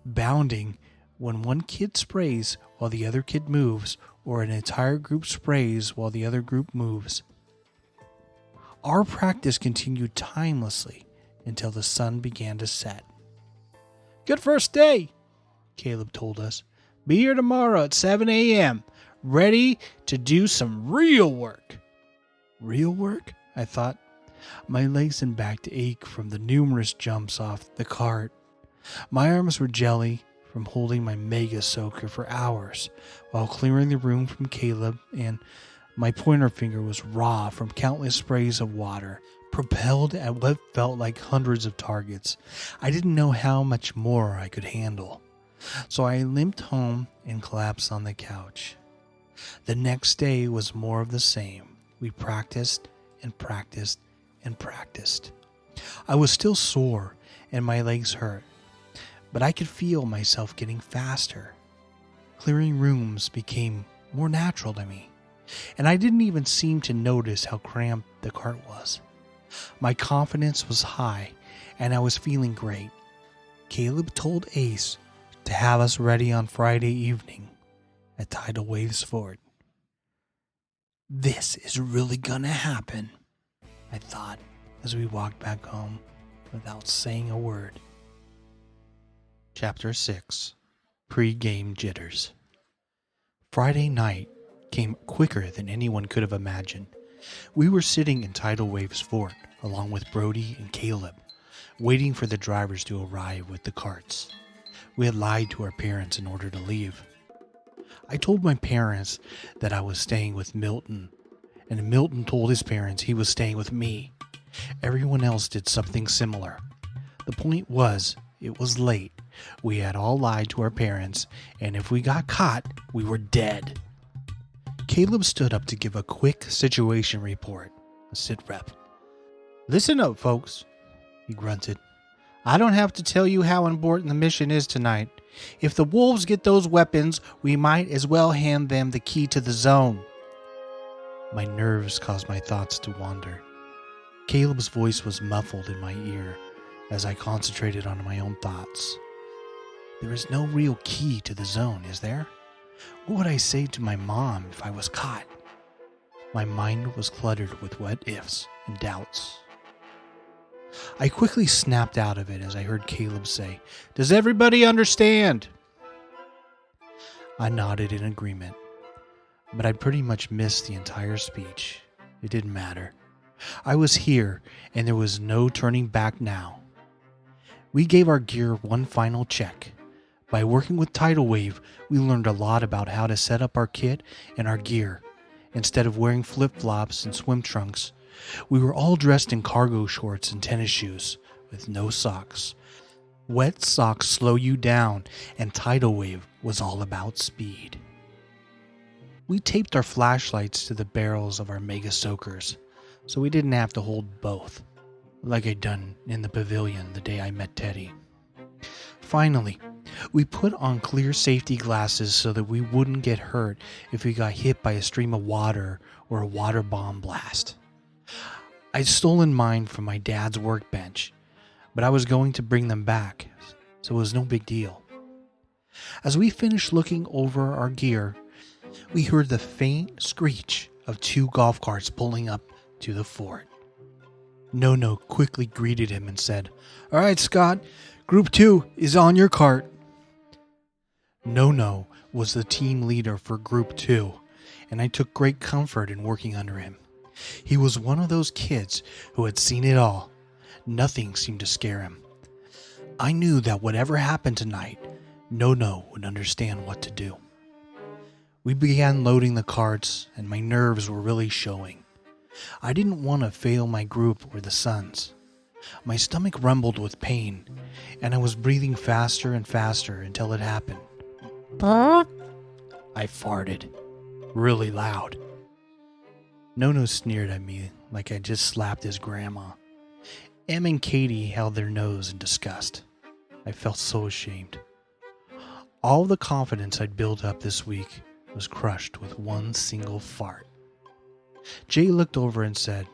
Bounding, when one kid sprays while the other kid moves, or an entire group sprays while the other group moves. Our practice continued timelessly until the sun began to set. "Good first day," Caleb told us. "Be here tomorrow at 7 a.m., ready to do some real work." Real work? I thought. My legs and back to ache from the numerous jumps off the cart. My arms were jelly from holding my mega soaker for hours while clearing the room from Caleb, and my pointer finger was raw from countless sprays of water, propelled at what felt like hundreds of targets. I didn't know how much more I could handle, so I limped home and collapsed on the couch. The next day was more of the same. We practiced and practiced and practiced. I was still sore and my legs hurt, but I could feel myself getting faster. Clearing rooms became more natural to me, and I didn't even seem to notice how cramped the cart was. My confidence was high, and I was feeling great. Caleb told Ace to have us ready on Friday evening at Tidal Wave's Fort. This is really gonna happen, I thought as we walked back home without saying a word. Chapter 6. Pre-game jitters. Friday night came quicker than anyone could have imagined. We were sitting in Tidal Wave's fort along with Brody and Caleb, waiting for the drivers to arrive with the carts. We had lied to our parents in order to leave. I told my parents that I was staying with Milton, and Milton told his parents he was staying with me. Everyone else did something similar. The point was, it was late. We had all lied to our parents, and if we got caught, we were dead. Caleb stood up to give a quick situation report, a sit rep. "Listen up, folks," he grunted. "I don't have to tell you how important the mission is tonight. If the wolves get those weapons, we might as well hand them the key to the zone." My nerves caused my thoughts to wander. Caleb's voice was muffled in my ear as I concentrated on my own thoughts. There is no real key to the zone, is there? What would I say to my mom if I was caught? My mind was cluttered with what ifs and doubts. I quickly snapped out of it as I heard Caleb say, "Does everybody understand?" I nodded in agreement, but I pretty much missed the entire speech. It didn't matter. I was here, and there was no turning back now. We gave our gear one final check. By working with Tidal Wave, we learned a lot about how to set up our kit and our gear. Instead of wearing flip-flops and swim trunks, we were all dressed in cargo shorts and tennis shoes with no socks. Wet socks slow you down, and Tidal Wave was all about speed. We taped our flashlights to the barrels of our mega soakers, so we didn't have to hold both, like I'd done in the pavilion the day I met Teddy. Finally, we put on clear safety glasses so that we wouldn't get hurt if we got hit by a stream of water or a water bomb blast. I'd stolen mine from my dad's workbench, but I was going to bring them back, so it was no big deal. As we finished looking over our gear, we heard the faint screech of 2 golf carts pulling up to the fort. No quickly greeted him and said, "All right, Scott, Group 2 is on your cart." No was the team leader for Group 2, and I took great comfort in working under him. He was one of those kids who had seen it all. Nothing seemed to scare him. I knew that whatever happened tonight, No would understand what to do. We began loading the carts, and my nerves were really showing. I didn't want to fail my group or the Suns. My stomach rumbled with pain, and I was breathing faster and faster until it happened. I farted, really loud. No sneered at me like I just slapped his grandma. Em and Katie held their nose in disgust. I felt so ashamed. All the confidence I'd built up this week was crushed with one single fart. Jay looked over and said,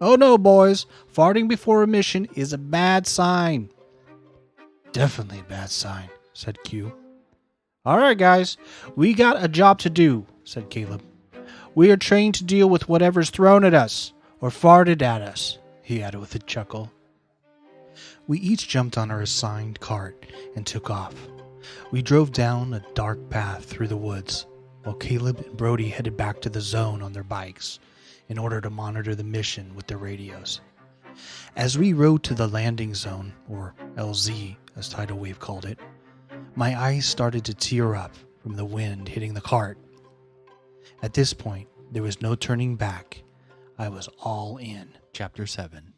"Oh no, boys, farting before a mission is a bad sign." "Definitely a bad sign," said Q. "All right, guys, we got a job to do," said Caleb. "We are trained to deal with whatever's thrown at us or farted at us," he added with a chuckle. We each jumped on our assigned cart and took off. We drove down a dark path through the woods, while Caleb and Brody headed back to the zone on their bikes in order to monitor the mission with their radios. As we rode to the landing zone, or LZ as Tidal Wave called it, my eyes started to tear up from the wind hitting the cart. At this point, there was no turning back. I was all in. Chapter 7.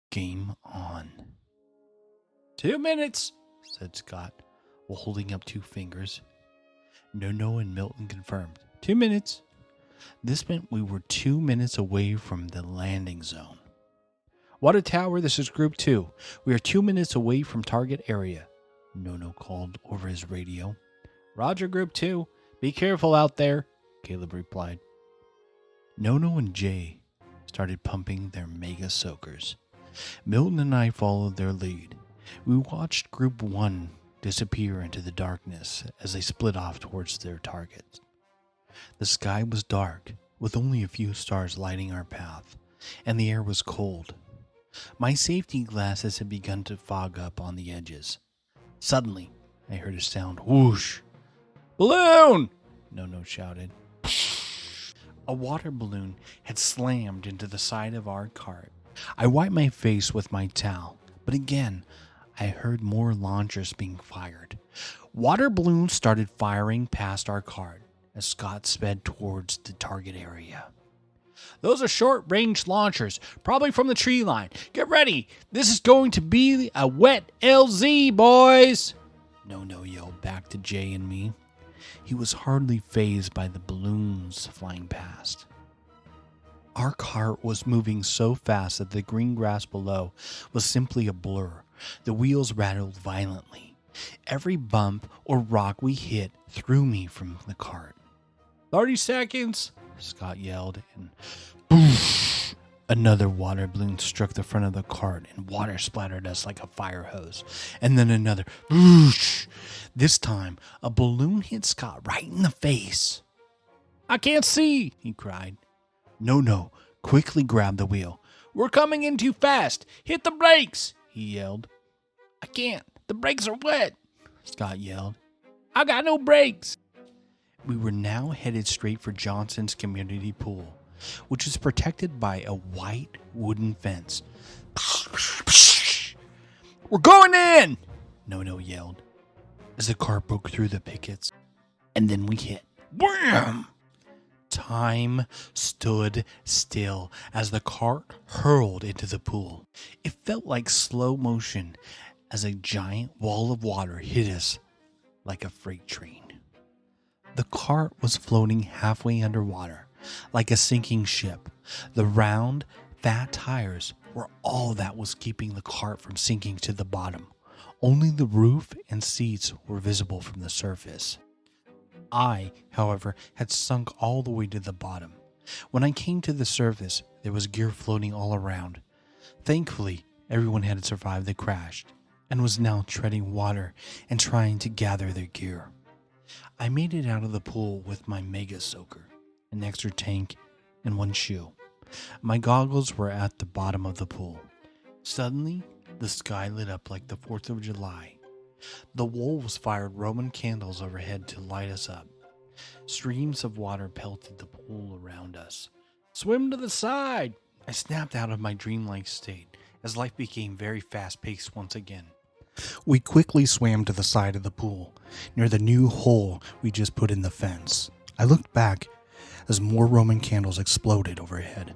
Game on. 2 minutes, said Scott, while holding up 2 fingers. No and Milton confirmed. 2 minutes. This meant we were 2 minutes away from the landing zone. "Water Tower, this is Group 2. We are 2 minutes away from target area," No called over his radio. "Roger, Group 2. Be careful out there," Caleb replied. No and Jay started pumping their mega soakers. Milton and I followed their lead. We watched Group 1 disappear into the darkness as they split off towards their targets. The sky was dark, with only a few stars lighting our path, and the air was cold. My safety glasses had begun to fog up on the edges. Suddenly, I heard a sound whoosh. "Balloon!" No shouted. A water balloon had slammed into the side of our cart. I wiped my face with my towel, but again, I heard more launchers being fired. Water balloons started firing past our cart as Scott sped towards the target area. "Those are short-range launchers, probably from the tree line. Get ready. This is going to be a wet LZ, boys!" No yelled back to Jay and me. He was hardly fazed by the balloons flying past. Our cart was moving so fast that the green grass below was simply a blur. The wheels rattled violently. Every bump or rock we hit threw me from the cart. 30 seconds, Scott yelled, and boosh! Another water balloon struck the front of the cart, and water splattered us like a fire hose. And then another boosh! This time, a balloon hit Scott right in the face. "I can't see," he cried. No quickly grabbed the wheel. "We're coming in too fast. Hit the brakes," he yelled. "I can't. The brakes are wet," Scott yelled. "I got no brakes." We were now headed straight for Johnson's community pool, which is protected by a white wooden fence. "We're going in!" No yelled as the car broke through the pickets. And then we hit. Wham! Time stood still as the cart hurled into the pool. It felt like slow motion as a giant wall of water hit us like a freight train. The cart was floating halfway underwater, like a sinking ship. The round, fat tires were all that was keeping the cart from sinking to the bottom. Only the roof and seats were visible from the surface. I, however, had sunk all the way to the bottom. When I came to the surface, there was gear floating all around. Thankfully, everyone had survived the crash. and was now treading water and trying to gather their gear. I made it out of the pool with my mega soaker, an extra tank, and one shoe. My goggles were at the bottom of the pool. Suddenly, the sky lit up like the 4th of July. The wolves fired Roman candles overhead to light us up. Streams of water pelted the pool around us. "Swim to the side!" I snapped out of my dreamlike state as life became very fast-paced once again. We quickly swam to the side of the pool, near the new hole we just put in the fence. I looked back as more Roman candles exploded overhead.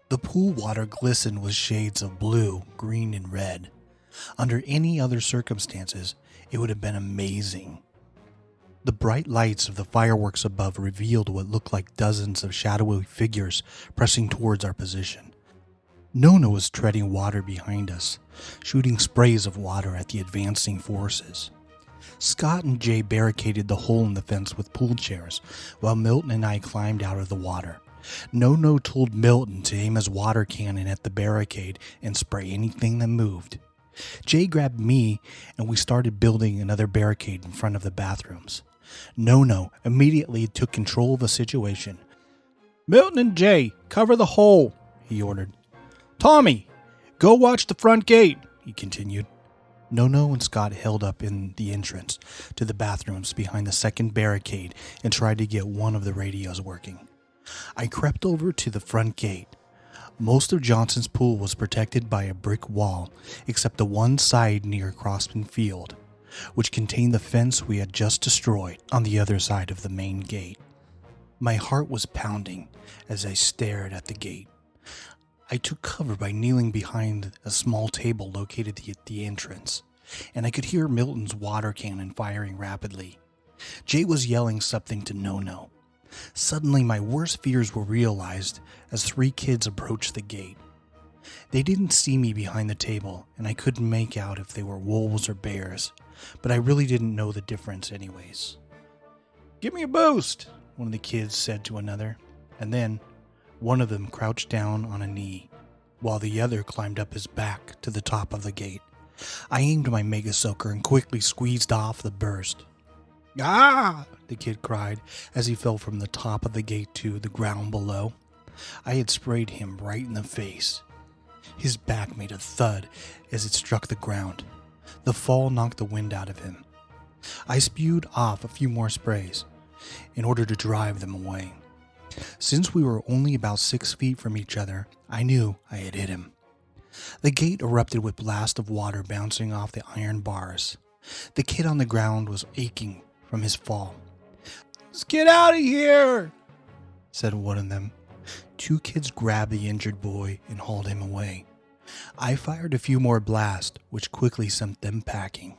The pool water glistened with shades of blue, green, and red. Under any other circumstances, it would have been amazing. The bright lights of the fireworks above revealed what looked like dozens of shadowy figures pressing towards our position. Nona was treading water behind us, shooting sprays of water at the advancing forces. Scott and Jay barricaded the hole in the fence with pool chairs, while Milton and I climbed out of the water. Nono told Milton to aim his water cannon at the barricade and spray anything that moved. Jay grabbed me, and we started building another barricade in front of the bathrooms. Nono immediately took control of the situation. "Milton and Jay, cover the hole," he ordered. "Tommy, go watch the front gate," he continued. Nono and Scott held up in the entrance to the bathrooms behind the second barricade and tried to get one of the radios working. I crept over to the front gate. Most of Johnson's pool was protected by a brick wall, except the one side near Crossman Field, which contained the fence we had just destroyed on the other side of the main gate. My heart was pounding as I stared at the gate. I took cover by kneeling behind a small table located at the entrance, and I could hear Milton's water cannon firing rapidly. Jay was yelling something to Nono. Suddenly, my worst fears were realized as 3 kids approached the gate. They didn't see me behind the table, and I couldn't make out if they were wolves or bears, but I really didn't know the difference anyways. "Give me a boost," one of the kids said to another, and then one of them crouched down on a knee, while the other climbed up his back to the top of the gate. I aimed my mega soaker and quickly squeezed off the burst. "Ah!" the kid cried as he fell from the top of the gate to the ground below. I had sprayed him right in the face. His back made a thud as it struck the ground. The fall knocked the wind out of him. I spewed off a few more sprays in order to drive them away. Since we were only about 6 feet from each other, I knew I had hit him. The gate erupted with blasts of water bouncing off the iron bars. The kid on the ground was aching from his fall. "Let's get out of here," said one of them. 2 kids grabbed the injured boy and hauled him away. I fired a few more blasts, which quickly sent them packing.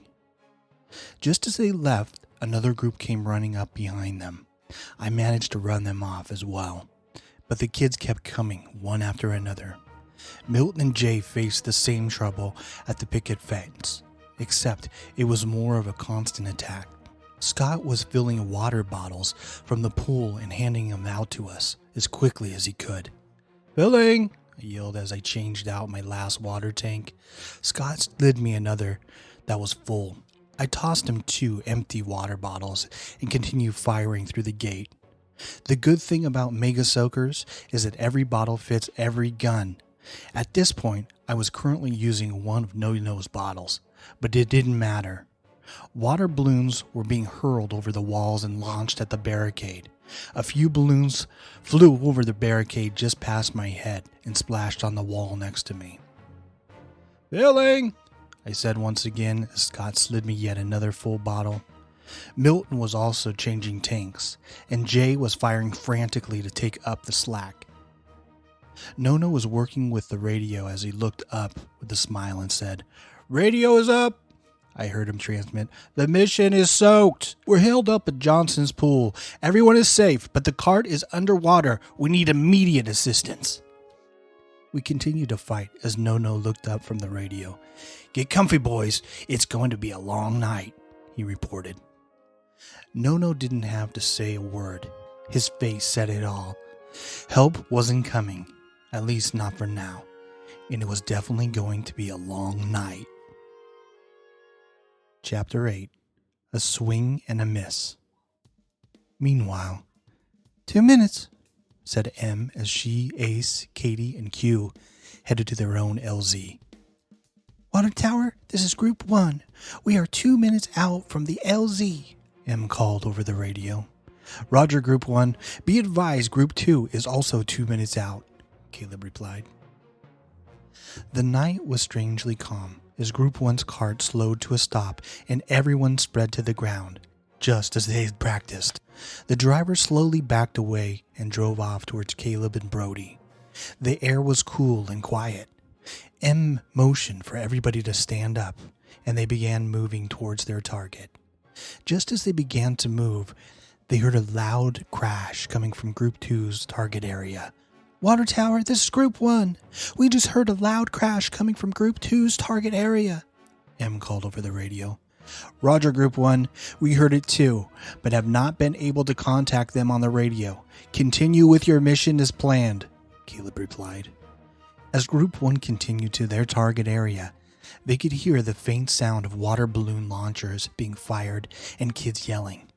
Just as they left, another group came running up behind them. I managed to run them off as well, but the kids kept coming, one after another. Milton and Jay faced the same trouble at the picket fence, except it was more of a constant attack. Scott was filling water bottles from the pool and handing them out to us as quickly as he could. "Filling!" I yelled as I changed out my last water tank. Scott slid me another that was full. I tossed him 2 empty water bottles and continued firing through the gate. The good thing about mega soakers is that every bottle fits every gun. At this point, I was currently using one of No-No's bottles, but it didn't matter. Water balloons were being hurled over the walls and launched at the barricade. A few balloons flew over the barricade just past my head and splashed on the wall next to me. "Filling!" I said once again as Scott slid me yet another full bottle. Milton was also changing tanks, and Jay was firing frantically to take up the slack. Nono was working with the radio as he looked up with a smile and said, "Radio is up," I heard him transmit. "The mission is soaked. We're held up at Johnson's pool. Everyone is safe, but the cart is underwater. We need immediate assistance." We continued to fight as Nono looked up from the radio. "Get comfy, boys. It's going to be a long night," he reported. Nono didn't have to say a word. His face said it all. Help wasn't coming, at least not for now, and it was definitely going to be a long night. Chapter 8, A Swing and a Miss. Meanwhile, 2 minutes, said M as she, Ace, Katie, and Q headed to their own LZ. Water Tower, this is Group 1. We are 2 minutes out from the LZ, M called over the radio. Roger, Group 1. Be advised, Group 2 is also 2 minutes out, Caleb replied. The night was strangely calm as Group 1's cart slowed to a stop and everyone spread to the ground, just as they had practiced. The driver slowly backed away and drove off towards Caleb and Brody. The air was cool and quiet. M motioned for everybody to stand up, and they began moving towards their target. Just as they began to move, they heard a loud crash coming from Group 2's target area. Water Tower, this is Group 1. We just heard a loud crash coming from Group 2's target area, M called over the radio. Roger, Group 1. We heard it too, but have not been able to contact them on the radio. Continue with your mission as planned, Caleb replied. As Group 1 continued to their target area, they could hear the faint sound of water balloon launchers being fired and kids yelling.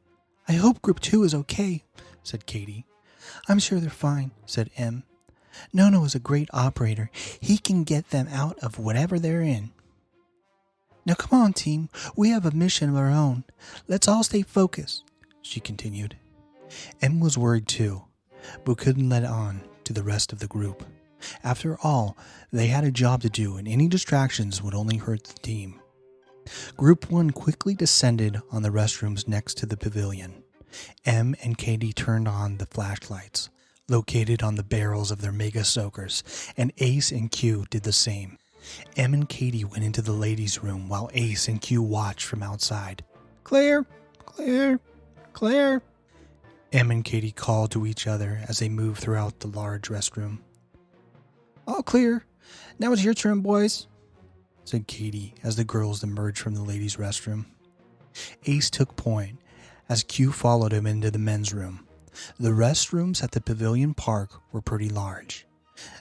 I hope Group 2 is okay, said Katie. I'm sure they're fine, said M. Nono is a great operator. He can get them out of whatever they're in. Now come on, team. We have a mission of our own. Let's all stay focused, she continued. M was worried too, but couldn't let on to the rest of the group. After all, they had a job to do and any distractions would only hurt the team. Group 1 quickly descended on the restrooms next to the pavilion. M and Katie turned on the flashlights, located on the barrels of their mega soakers, and Ace and Q did the same. M and Katie went into the ladies' room while Ace and Q watched from outside. Clear, clear, clear, M and Katie called to each other as they moved throughout the large restroom. All clear. Now it's your turn, boys, said Katie as the girls emerged from the ladies' restroom. Ace took point as Q followed him into the men's room. The restrooms at the Pavilion Park were pretty large.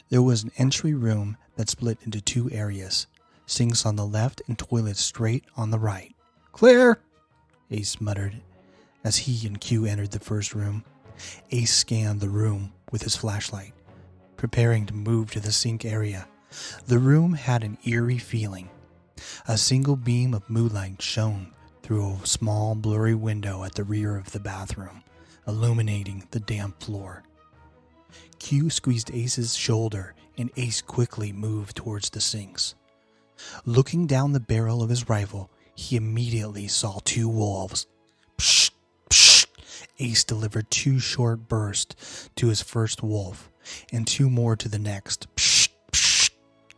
There was an entry room that split into 2 areas, sinks on the left and toilets straight on the right. Clear, Ace muttered as he and Q entered the first room. Ace scanned the room with his flashlight, preparing to move to the sink area. The room had an eerie feeling. A single beam of moonlight shone through a small blurry window at the rear of the bathroom, illuminating the damp floor. Q squeezed Ace's shoulder and Ace quickly moved towards the sinks. Looking down the barrel of his rifle, he immediately saw 2 wolves. Psh, psh. Ace delivered 2 short bursts to his first wolf and 2 more to the next. Psh, psh.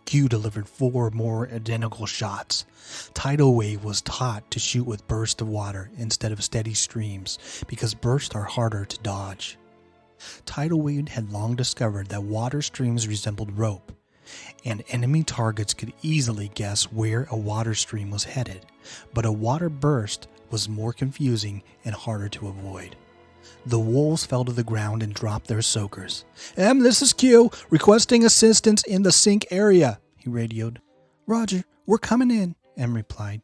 Q delivered 4 more identical shots. Tidal Wave was taught to shoot with bursts of water instead of steady streams because bursts are harder to dodge. Tidal Wave had long discovered that water streams resembled rope, and enemy targets could easily guess where a water stream was headed, but a water burst was more confusing and harder to avoid. The wolves fell to the ground and dropped their soakers. M, this is Q, requesting assistance in the sink area, he radioed. Roger, we're coming in, M replied.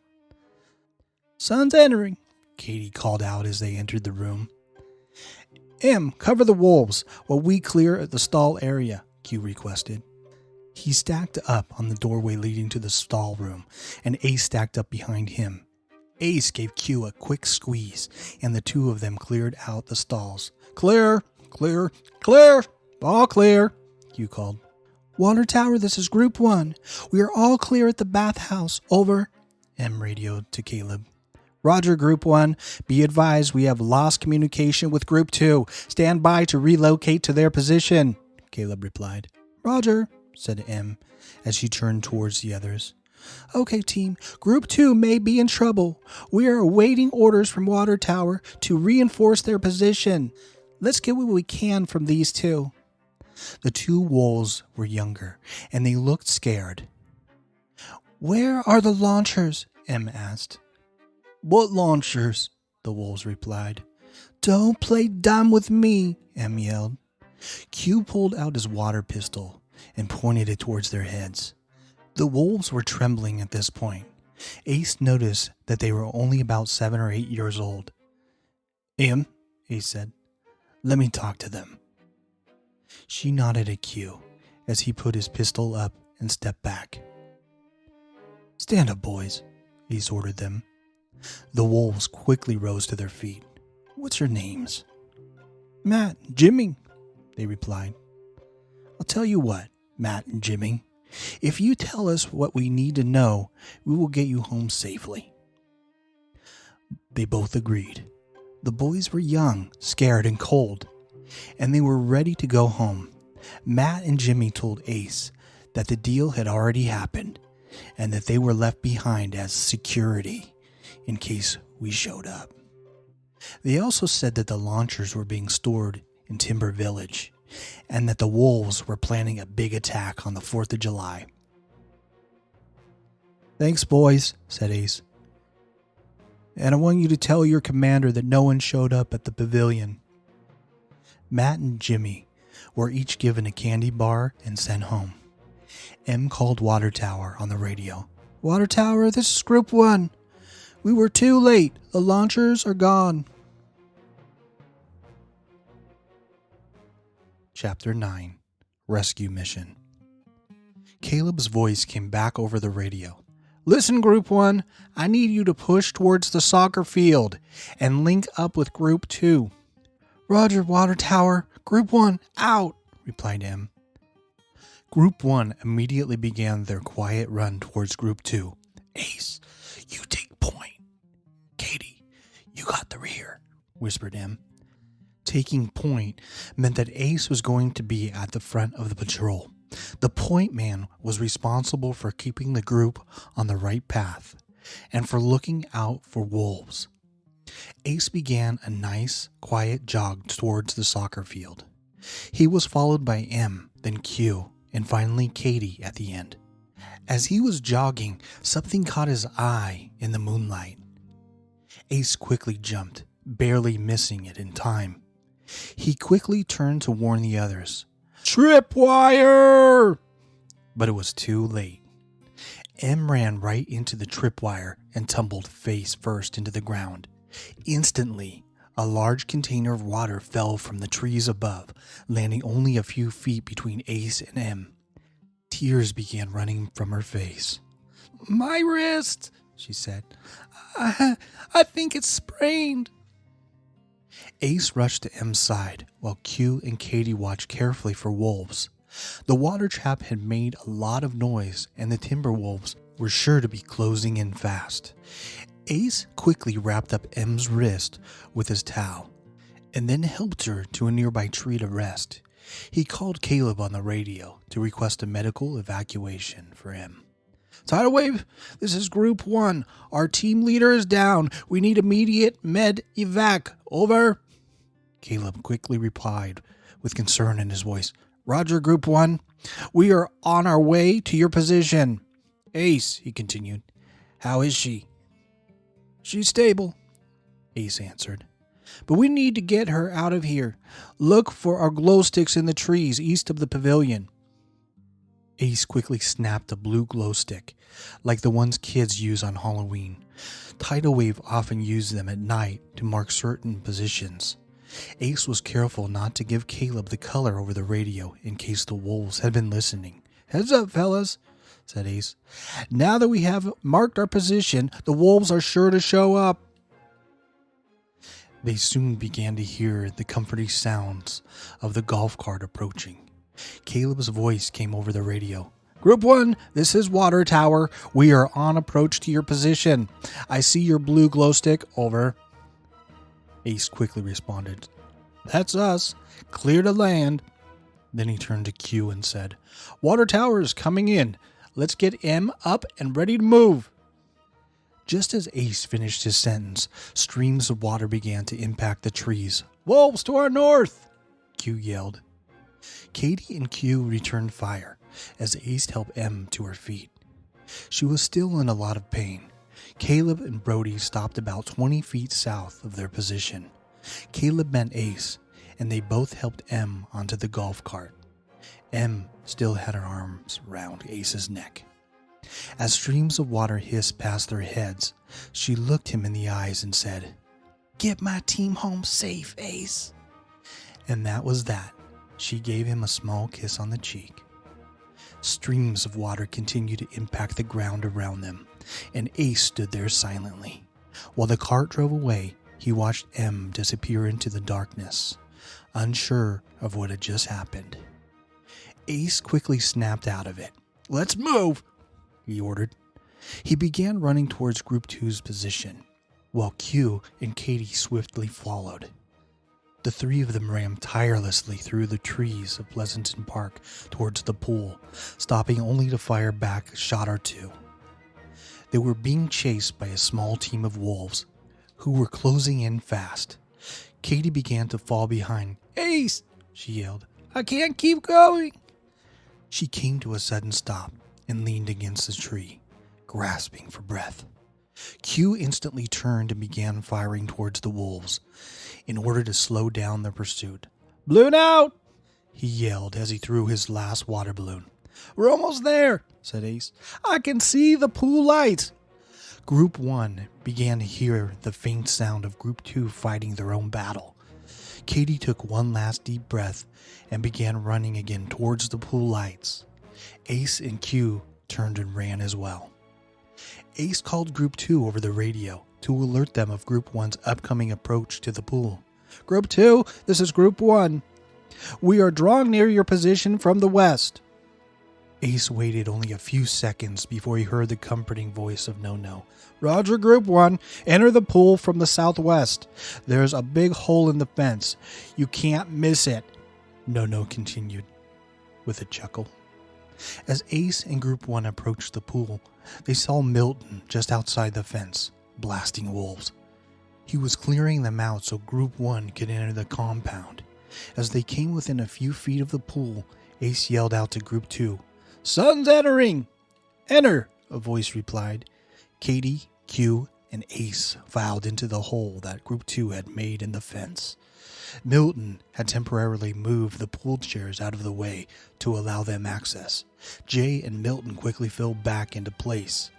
Sun's entering, Katie called out as they entered the room. M, cover the wolves while we clear the stall area, Q requested. He stacked up on the doorway leading to the stall room, and Ace stacked up behind him. Ace gave Q a quick squeeze, and the 2 of them cleared out the stalls. Clear, clear, clear, all clear, Q called. Water Tower, this is Group 1. We are all clear at the bathhouse. Over, M radioed to Caleb. Roger, Group 1. Be advised we have lost communication with Group 2. Stand by to relocate to their position, Caleb replied. Roger, said M as she turned towards the others. Okay, team. Group 2 may be in trouble. We are awaiting orders from Water Tower to reinforce their position. Let's get what we can from these 2. The 2 wolves were younger, and they looked scared. Where are the launchers? M asked. What launchers? The wolves replied. Don't play dumb with me, M yelled. Q pulled out his water pistol and pointed it towards their heads. The wolves were trembling at this point. Ace noticed that they were only about 7 or 8 years old. "Em," Ace said, "let me talk to them." She nodded at Q as he put his pistol up and stepped back. "Stand up, boys," Ace ordered them. The wolves quickly rose to their feet. "What's your names?" "Matt and Jimmy," they replied. "I'll tell you what, Matt and Jimmy. If you tell us what we need to know, we will get you home safely." They both agreed. The boys were young, scared, and cold, and they were ready to go home. Matt and Jimmy told Ace that the deal had already happened and that they were left behind as security in case we showed up. They also said that the launchers were being stored in Timber Village and that the wolves were planning a big attack on the 4th of July. "Thanks, boys," said Ace. "And I want you to tell your commander that no one showed up at the pavilion." Matt and Jimmy were each given a candy bar and sent home. M called Water Tower on the radio. "Water Tower, this is Group 1. We were too late. The launchers are gone." Chapter 9. Rescue Mission. Caleb's voice came back over the radio. "Listen, Group 1, I need you to push towards the soccer field and link up with Group 2. "Roger, Water Tower. Group 1, out," replied M. Group 1 immediately began their quiet run towards Group 2. "Ace, you take point. Katie, you got the rear," whispered M. Taking point meant that Ace was going to be at the front of the patrol. The point man was responsible for keeping the group on the right path and for looking out for wolves. Ace began a nice, quiet jog towards the soccer field. He was followed by M, then Q, and finally Katie at the end. As he was jogging, something caught his eye in the moonlight. Ace quickly jumped, barely missing it in time. He quickly turned to warn the others. "Tripwire!" But it was too late. M ran right into the tripwire and tumbled face first into the ground. Instantly, a large container of water fell from the trees above, landing only a few feet between Ace and M. Tears began running from her face. "My wrist," she said. I think it's sprained." Ace rushed to M's side, while Q and Katie watched carefully for wolves. The water trap had made a lot of noise, and the timber wolves were sure to be closing in fast. Ace quickly wrapped up M's wrist with his towel, and then helped her to a nearby tree to rest. He called Caleb on the radio to request a medical evacuation for M. "Tidal wave, this is Group 1. Our team leader is down. We need immediate med evac. Over." Caleb quickly replied with concern in his voice. "Roger, Group 1. We are on our way to your position." "Ace," he continued, "how is she?" "She's stable," Ace answered. "But we need to get her out of here. Look for our glow sticks in the trees east of the pavilion." Ace quickly snapped a blue glow stick, like the ones kids use on Halloween. Tidal Wave often used them at night to mark certain positions. Ace was careful not to give Caleb the color over the radio in case the wolves had been listening. "Heads up, fellas," said Ace. "Now that we have marked our position, the wolves are sure to show up." They soon began to hear the comforting sounds of the golf cart approaching. Caleb's voice came over the radio. "Group 1, this is Water Tower. We are on approach to your position. I see your blue glow stick. Over." Ace quickly responded, "That's us. Clear to land." Then he turned to Q and said, "Water Tower is coming in. Let's get M up and ready to move." Just as Ace finished his sentence, streams of water began to impact the trees. "Wolves to our north!" Q yelled. Katie and Q returned fire as Ace helped M to her feet. She was still in a lot of pain. Caleb and Brody stopped about 20 feet south of their position. Caleb met Ace, and they both helped M onto the golf cart. M still had her arms around Ace's neck. As streams of water hissed past their heads, she looked him in the eyes and said, "Get my team home safe, Ace." And that was that. She gave him a small kiss on the cheek. Streams of water continued to impact the ground around them, and Ace stood there silently. While the cart drove away, he watched M disappear into the darkness, unsure of what had just happened. Ace quickly snapped out of it. "Let's move," he ordered. He began running towards Group 2's position, while Q and Katie swiftly followed. The three of them ran tirelessly through the trees of Pleasanton Park towards the pool, stopping only to fire back a shot or two. They were being chased by a small team of wolves, who were closing in fast. Katie began to fall behind. "Ace!" she yelled. "I can't keep going!" She came to a sudden stop and leaned against the tree, grasping for breath. Q instantly turned and began firing towards the wolves in order to slow down their pursuit. "Balloon out!" he yelled as he threw his last water balloon. "We're almost there," said Ace. "I can see the pool lights." Group 1 began to hear the faint sound of Group 2 fighting their own battle. Katie took one last deep breath and began running again towards the pool lights. Ace and Q turned and ran as well. Ace called Group 2 over the radio to alert them of Group 1's upcoming approach to the pool. "Group 2, this is Group 1. We are drawing near your position from the west." Ace waited only a few seconds before he heard the comforting voice of No-No. "Roger, Group 1. Enter the pool from the southwest. There's a big hole in the fence. You can't miss it," No-No continued with a chuckle. As Ace and Group 1 approached the pool, they saw Milton just outside the fence, blasting wolves. He was clearing them out so Group 1 could enter the compound. As they came within a few feet of the pool, Ace yelled out to Group 2, "Sun's entering!" "Enter!" a voice replied. Katie, Q, and Ace filed into the hole that Group 2 had made in the fence. Milton had temporarily moved the pool chairs out of the way to allow them access. Jay and Milton quickly fell back into place.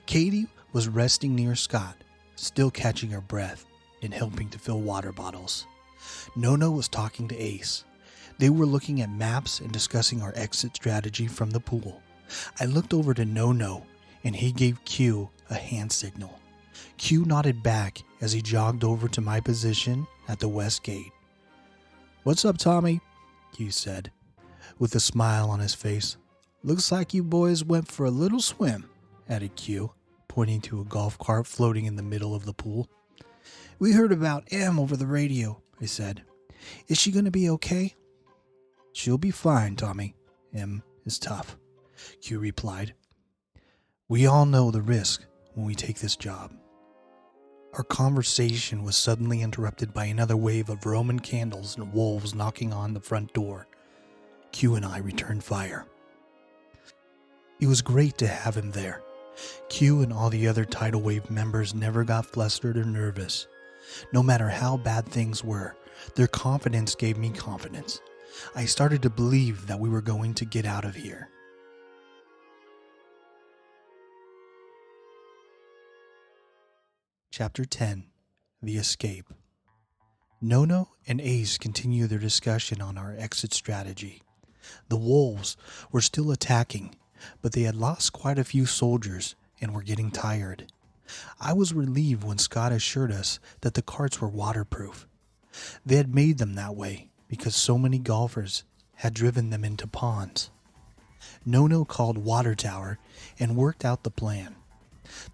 Katie was resting near Scott, still catching her breath and helping to fill water bottles. No-No was talking to Ace. They were looking at maps and discussing our exit strategy from the pool. I looked over to No-No, and he gave Q a hand signal. Q nodded back as he jogged over to my position at the west gate. "What's up, Tommy?" Q said, with a smile on his face. "Looks like you boys went for a little swim," added Q, pointing to a golf cart floating in the middle of the pool. "We heard about M over the radio," I said. "Is she going to be okay?" "She'll be fine, Tommy. M is tough," Q replied. "We all know the risk when we take this job." Our conversation was suddenly interrupted by another wave of Roman candles and wolves knocking on the front door. Q and I returned fire. It was great to have him there. Q and all the other Tidal Wave members never got flustered or nervous. No matter how bad things were, their confidence gave me confidence. I started to believe that we were going to get out of here. Chapter 10. The Escape. No-No and Ace continue their discussion on our exit strategy. The wolves were still attacking, but they had lost quite a few soldiers and were getting tired. I was relieved when Scott assured us that the carts were waterproof. They had made them that way because so many golfers had driven them into ponds. No-No called Water Tower and worked out the plan.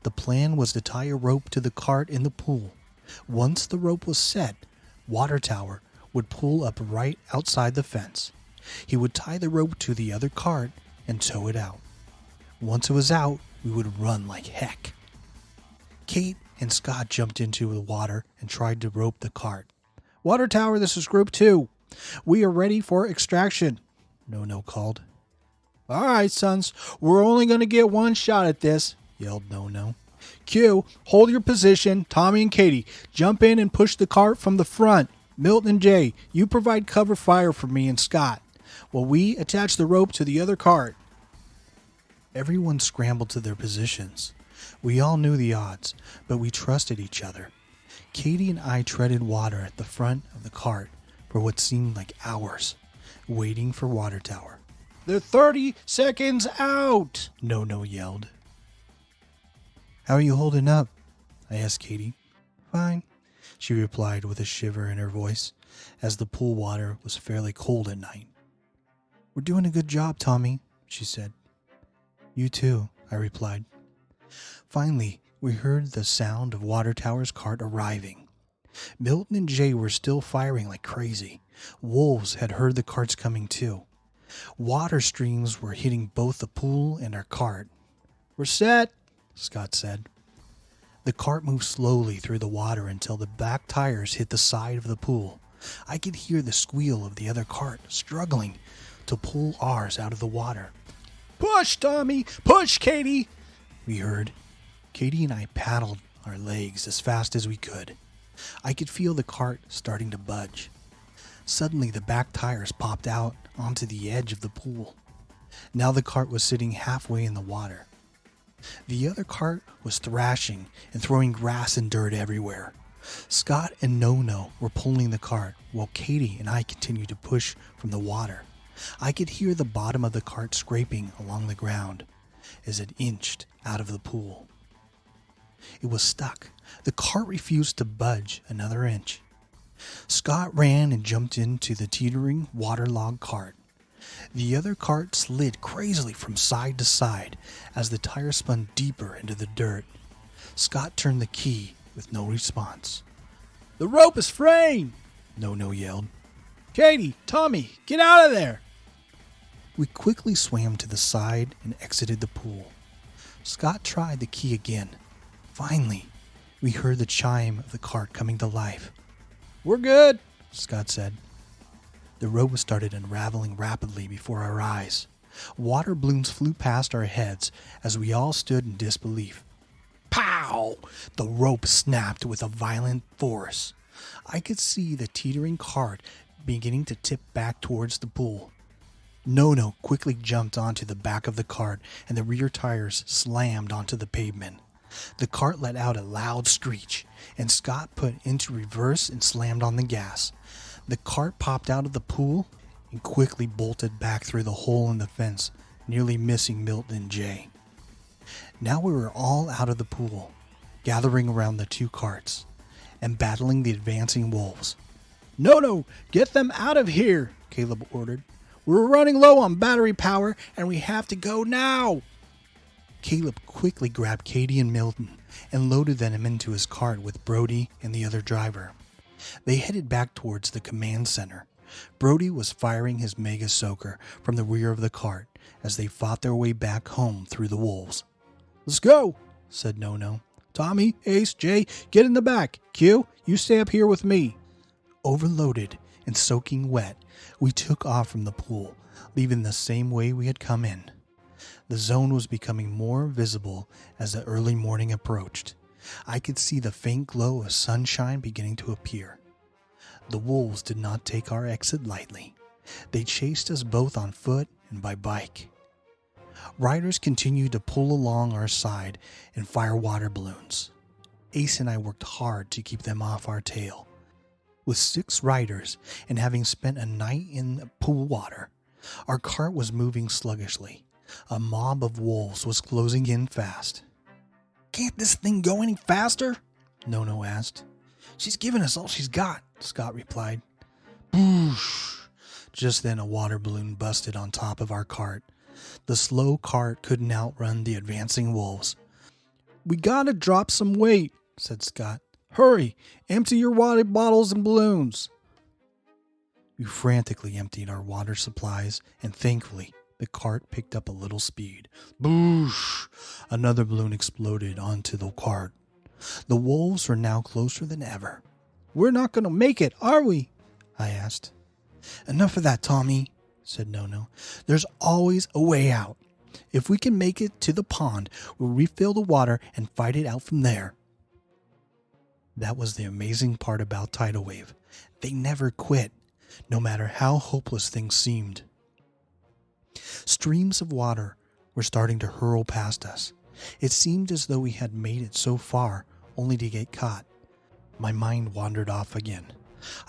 The plan was to tie a rope to the cart in the pool. Once the rope was set, Water Tower would pull up right outside the fence. He would tie the rope to the other cart and tow it out. Once it was out, we would run like heck. Kate and Scott jumped into the water and tried to rope the cart. "Water Tower, this is Group 2. We are ready for extraction," No-No called. "All right, sons, we're only going to get one shot at this," yelled No-No. "Q, hold your position. Tommy and Katie, jump in and push the cart from the front. Milton and Jay, you provide cover fire for me and Scott, while we attach the rope to the other cart." Everyone scrambled to their positions. We all knew the odds, but we trusted each other. Katie and I treaded water at the front of the cart for what seemed like hours, waiting for Water Tower. "They're 30 seconds out!" No yelled. "How are you holding up?" I asked Katie. "Fine," she replied with a shiver in her voice, as the pool water was fairly cold at night. "We're doing a good job, Tommy," she said. "You too," I replied. Finally, we heard the sound of Water Tower's cart arriving. Milton and Jay were still firing like crazy. Wolves had heard the carts coming too. Water streams were hitting both the pool and our cart. "We're set," Scott said. The cart moved slowly through the water until the back tires hit the side of the pool. I could hear the squeal of the other cart struggling to pull ours out of the water. "Push, Tommy! Push, Katie!" we heard. Katie and I paddled our legs as fast as we could. I could feel the cart starting to budge. Suddenly, the back tires popped out onto the edge of the pool. Now the cart was sitting halfway in the water. The other cart was thrashing and throwing grass and dirt everywhere. Scott and No were pulling the cart, while Katie and I continued to push from the water. I could hear the bottom of the cart scraping along the ground as it inched out of the pool. It was stuck. The cart refused to budge another inch. Scott ran and jumped into the teetering, waterlogged cart. The other cart slid crazily from side to side as the tire spun deeper into the dirt. Scott turned the key with no response. "The rope is fraying!" No yelled. "Katie, Tommy, get out of there!" We quickly swam to the side and exited the pool. Scott tried the key again. Finally, we heard the chime of the cart coming to life. "We're good," Scott said. The rope started unraveling rapidly before our eyes. Water balloons flew past our heads as we all stood in disbelief. Pow! The rope snapped with a violent force. I could see the teetering cart beginning to tip back towards the pool. No quickly jumped onto the back of the cart and the rear tires slammed onto the pavement. The cart let out a loud screech, and Scott put into reverse and slammed on the gas. The cart popped out of the pool and quickly bolted back through the hole in the fence, nearly missing Milton and Jay. Now we were all out of the pool, gathering around the two carts, and battling the advancing wolves. No, get them out of here, Caleb ordered. "We're running low on battery power, and we have to go now." Caleb quickly grabbed Katie and Milton and loaded them into his cart with Brody and the other driver. They headed back towards the command center. Brody was firing his mega soaker from the rear of the cart as they fought their way back home through the wolves. "Let's go," said No. "Tommy, Ace, Jay, get in the back. Q, you stay up here with me." Overloaded and soaking wet, we took off from the pool, leaving the same way we had come in. The zone was becoming more visible as the early morning approached. I could see the faint glow of sunshine beginning to appear. The wolves did not take our exit lightly. They chased us both on foot and by bike. Riders continued to pull along our side and fire water balloons. Ace and I worked hard to keep them off our tail. With 6 riders and having spent a night in the pool water, our cart was moving sluggishly. A mob of wolves was closing in fast. "Can't this thing go any faster?" No asked. "She's given us all she's got," Scott replied. Boosh! Just then a water balloon busted on top of our cart. The slow cart couldn't outrun the advancing wolves. "We gotta drop some weight," said Scott. "Hurry, empty your water bottles and balloons." We frantically emptied our water supplies, and thankfully, the cart picked up a little speed. Boosh! Another balloon exploded onto the cart. The wolves were now closer than ever. "We're not going to make it, are we?" I asked. "Enough of that, Tommy," said No. "There's always a way out. If we can make it to the pond, we'll refill the water and fight it out from there." That was the amazing part about Tidal Wave. They never quit, no matter how hopeless things seemed. Streams of water were starting to hurl past us. It seemed as though we had made it so far only to get caught. My mind wandered off again.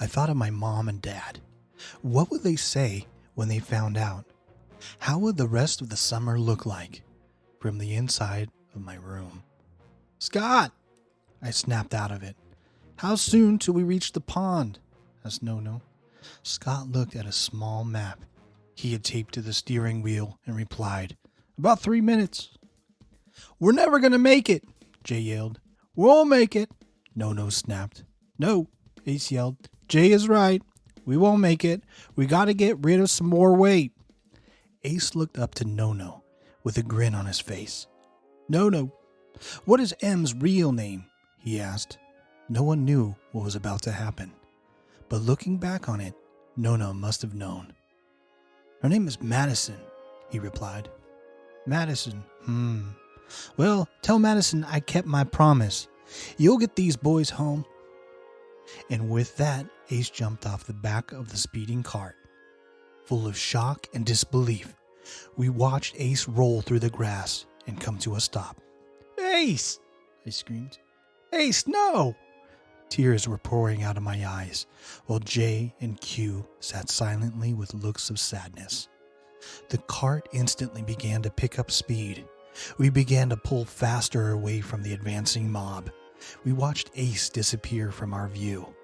I thought of my mom and dad. What would they say when they found out? How would the rest of the summer look like? From the inside of my room. "Scott!" I snapped out of it. "How soon till we reach the pond?" asked Nono. Scott looked at a small map he had taped to the steering wheel and replied, "About 3 minutes." "We're never going to make it," Jay yelled. "We'll make it," Nono snapped. "No," Ace yelled. "Jay is right. We won't make it. We got to get rid of some more weight." Ace looked up to Nono with a grin on his face. "Nono, what is M's real name?" he asked. No one knew what was about to happen. But looking back on it, Nono must have known. "Her name is Madison," he replied. "Madison, Well, tell Madison I kept my promise. You'll get these boys home." And with that, Ace jumped off the back of the speeding cart. Full of shock and disbelief, we watched Ace roll through the grass and come to a stop. "Ace!" I screamed. "Ace, no!" Tears were pouring out of my eyes, while J and Q sat silently with looks of sadness. The cart instantly began to pick up speed. We began to pull faster away from the advancing mob. We watched Ace disappear from our view.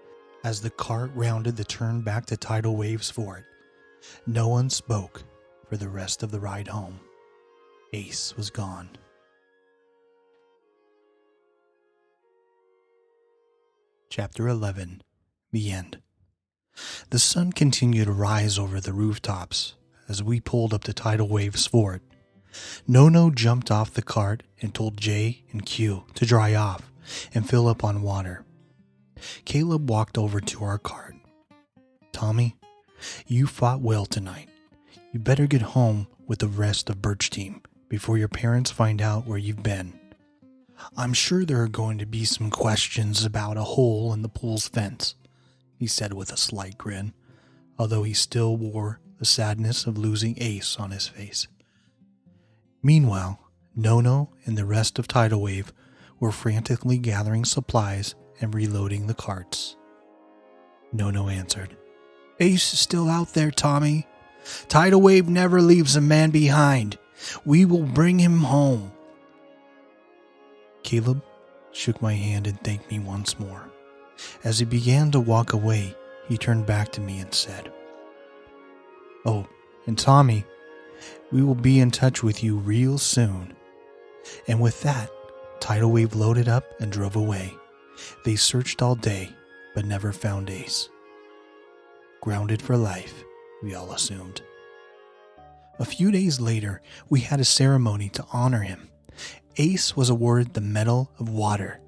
As the cart rounded the turn back to Tidal Waves Fort, no one spoke for the rest of the ride home. Ace was gone. Chapter 11. The End. The sun continued to rise over the rooftops as we pulled up to Tidal Waves Fort. Nono jumped off the cart and told J and Q to dry off and fill up on water. Caleb walked over to our cart. "Tommy, you fought well tonight. You better get home with the rest of Birch Team before your parents find out where you've been. I'm sure there are going to be some questions about a hole in the pool's fence," he said with a slight grin, although he still wore the sadness of losing Ace on his face. Meanwhile, Nono and the rest of Tidal Wave were frantically gathering supplies and reloading the carts. Nono answered, "Ace is still out there, Tommy. Tidal Wave never leaves a man behind. We will bring him home." Caleb shook my hand and thanked me once more. As he began to walk away, he turned back to me and said, "Oh, and Tommy, we will be in touch with you real soon." And with that, Tidal Wave loaded up and drove away. They searched all day, but never found Ace. Grounded for life, we all assumed. A few days later, we had a ceremony to honor him. Ace was awarded the Medal of Water,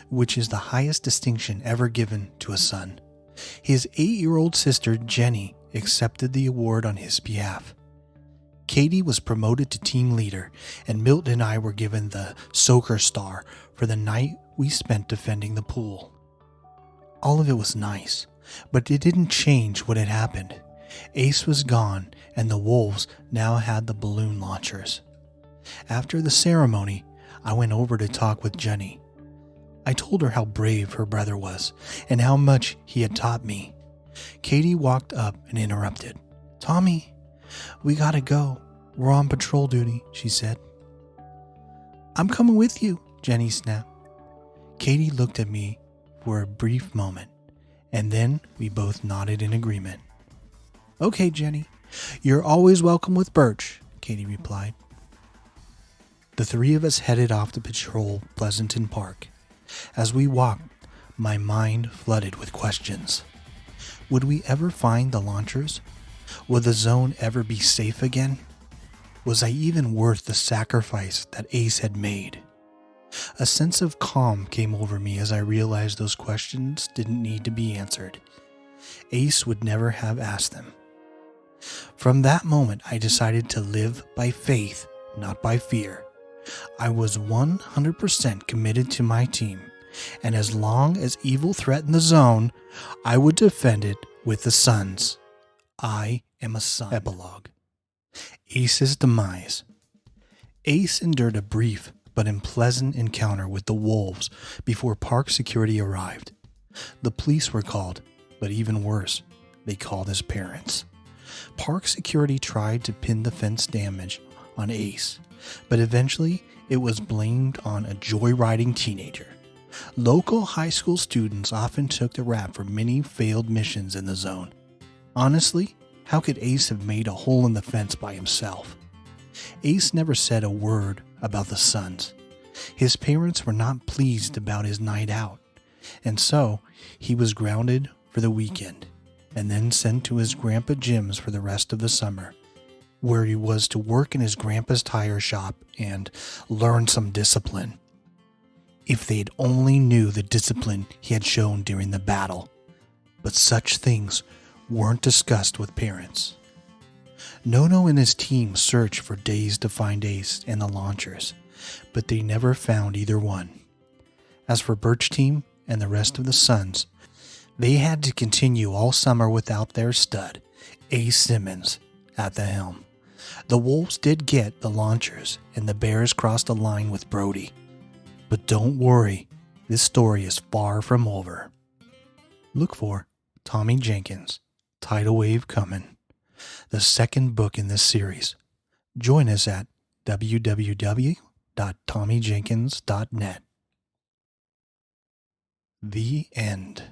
which is the highest distinction ever given to a son. His 8-year-old sister, Jenny, accepted the award on his behalf. Katie was promoted to team leader, and Milton and I were given the Soaker Star for the night we spent defending the pool. All of it was nice, but it didn't change what had happened. Ace was gone, and the wolves now had the balloon launchers. After the ceremony, I went over to talk with Jenny. I told her how brave her brother was, and how much he had taught me. Katie walked up and interrupted. "Tommy, we gotta go. We're on patrol duty," she said. "I'm coming with you," Jenny snapped. Katie looked at me for a brief moment, and then we both nodded in agreement. "Okay, Jenny, you're always welcome with Birch," Katie replied. The three of us headed off to patrol Pleasanton Park. As we walked, my mind flooded with questions. Would we ever find the launchers? Would the zone ever be safe again? Was I even worth the sacrifice that Ace had made? A sense of calm came over me as I realized those questions didn't need to be answered. Ace would never have asked them. From that moment, I decided to live by faith, not by fear. I was 100% committed to my team, and as long as evil threatened the zone, I would defend it with the Suns. I am a son. Epilogue. Ace's demise. Ace endured a brief but unpleasant encounter with the wolves before park security arrived. The police were called, but even worse, they called his parents. Park security tried to pin the fence damage on Ace, but eventually it was blamed on a joyriding teenager. Local high school students often took the rap for many failed missions in the zone. Honestly, how could Ace have made a hole in the fence by himself? Ace never said a word about the sons. His parents were not pleased about his night out, and so he was grounded for the weekend and then sent to his grandpa Jim's for the rest of the summer, where he was to work in his grandpa's tire shop and learn some discipline. If they'd only knew the discipline he had shown during the battle. But such things weren't discussed with parents. Nono and his team searched for days to find Ace and the launchers, but they never found either one. As for Birch team and the rest of the sons, they had to continue all summer without their stud, Ace Simmons, at the helm. The Wolves did get the launchers, and the Bears crossed a line with Brody. But don't worry, this story is far from over. Look for Tommy Jenkins, Tidal Wave Comin', the second book in this series. Join us at www.tommyjenkins.net. The end.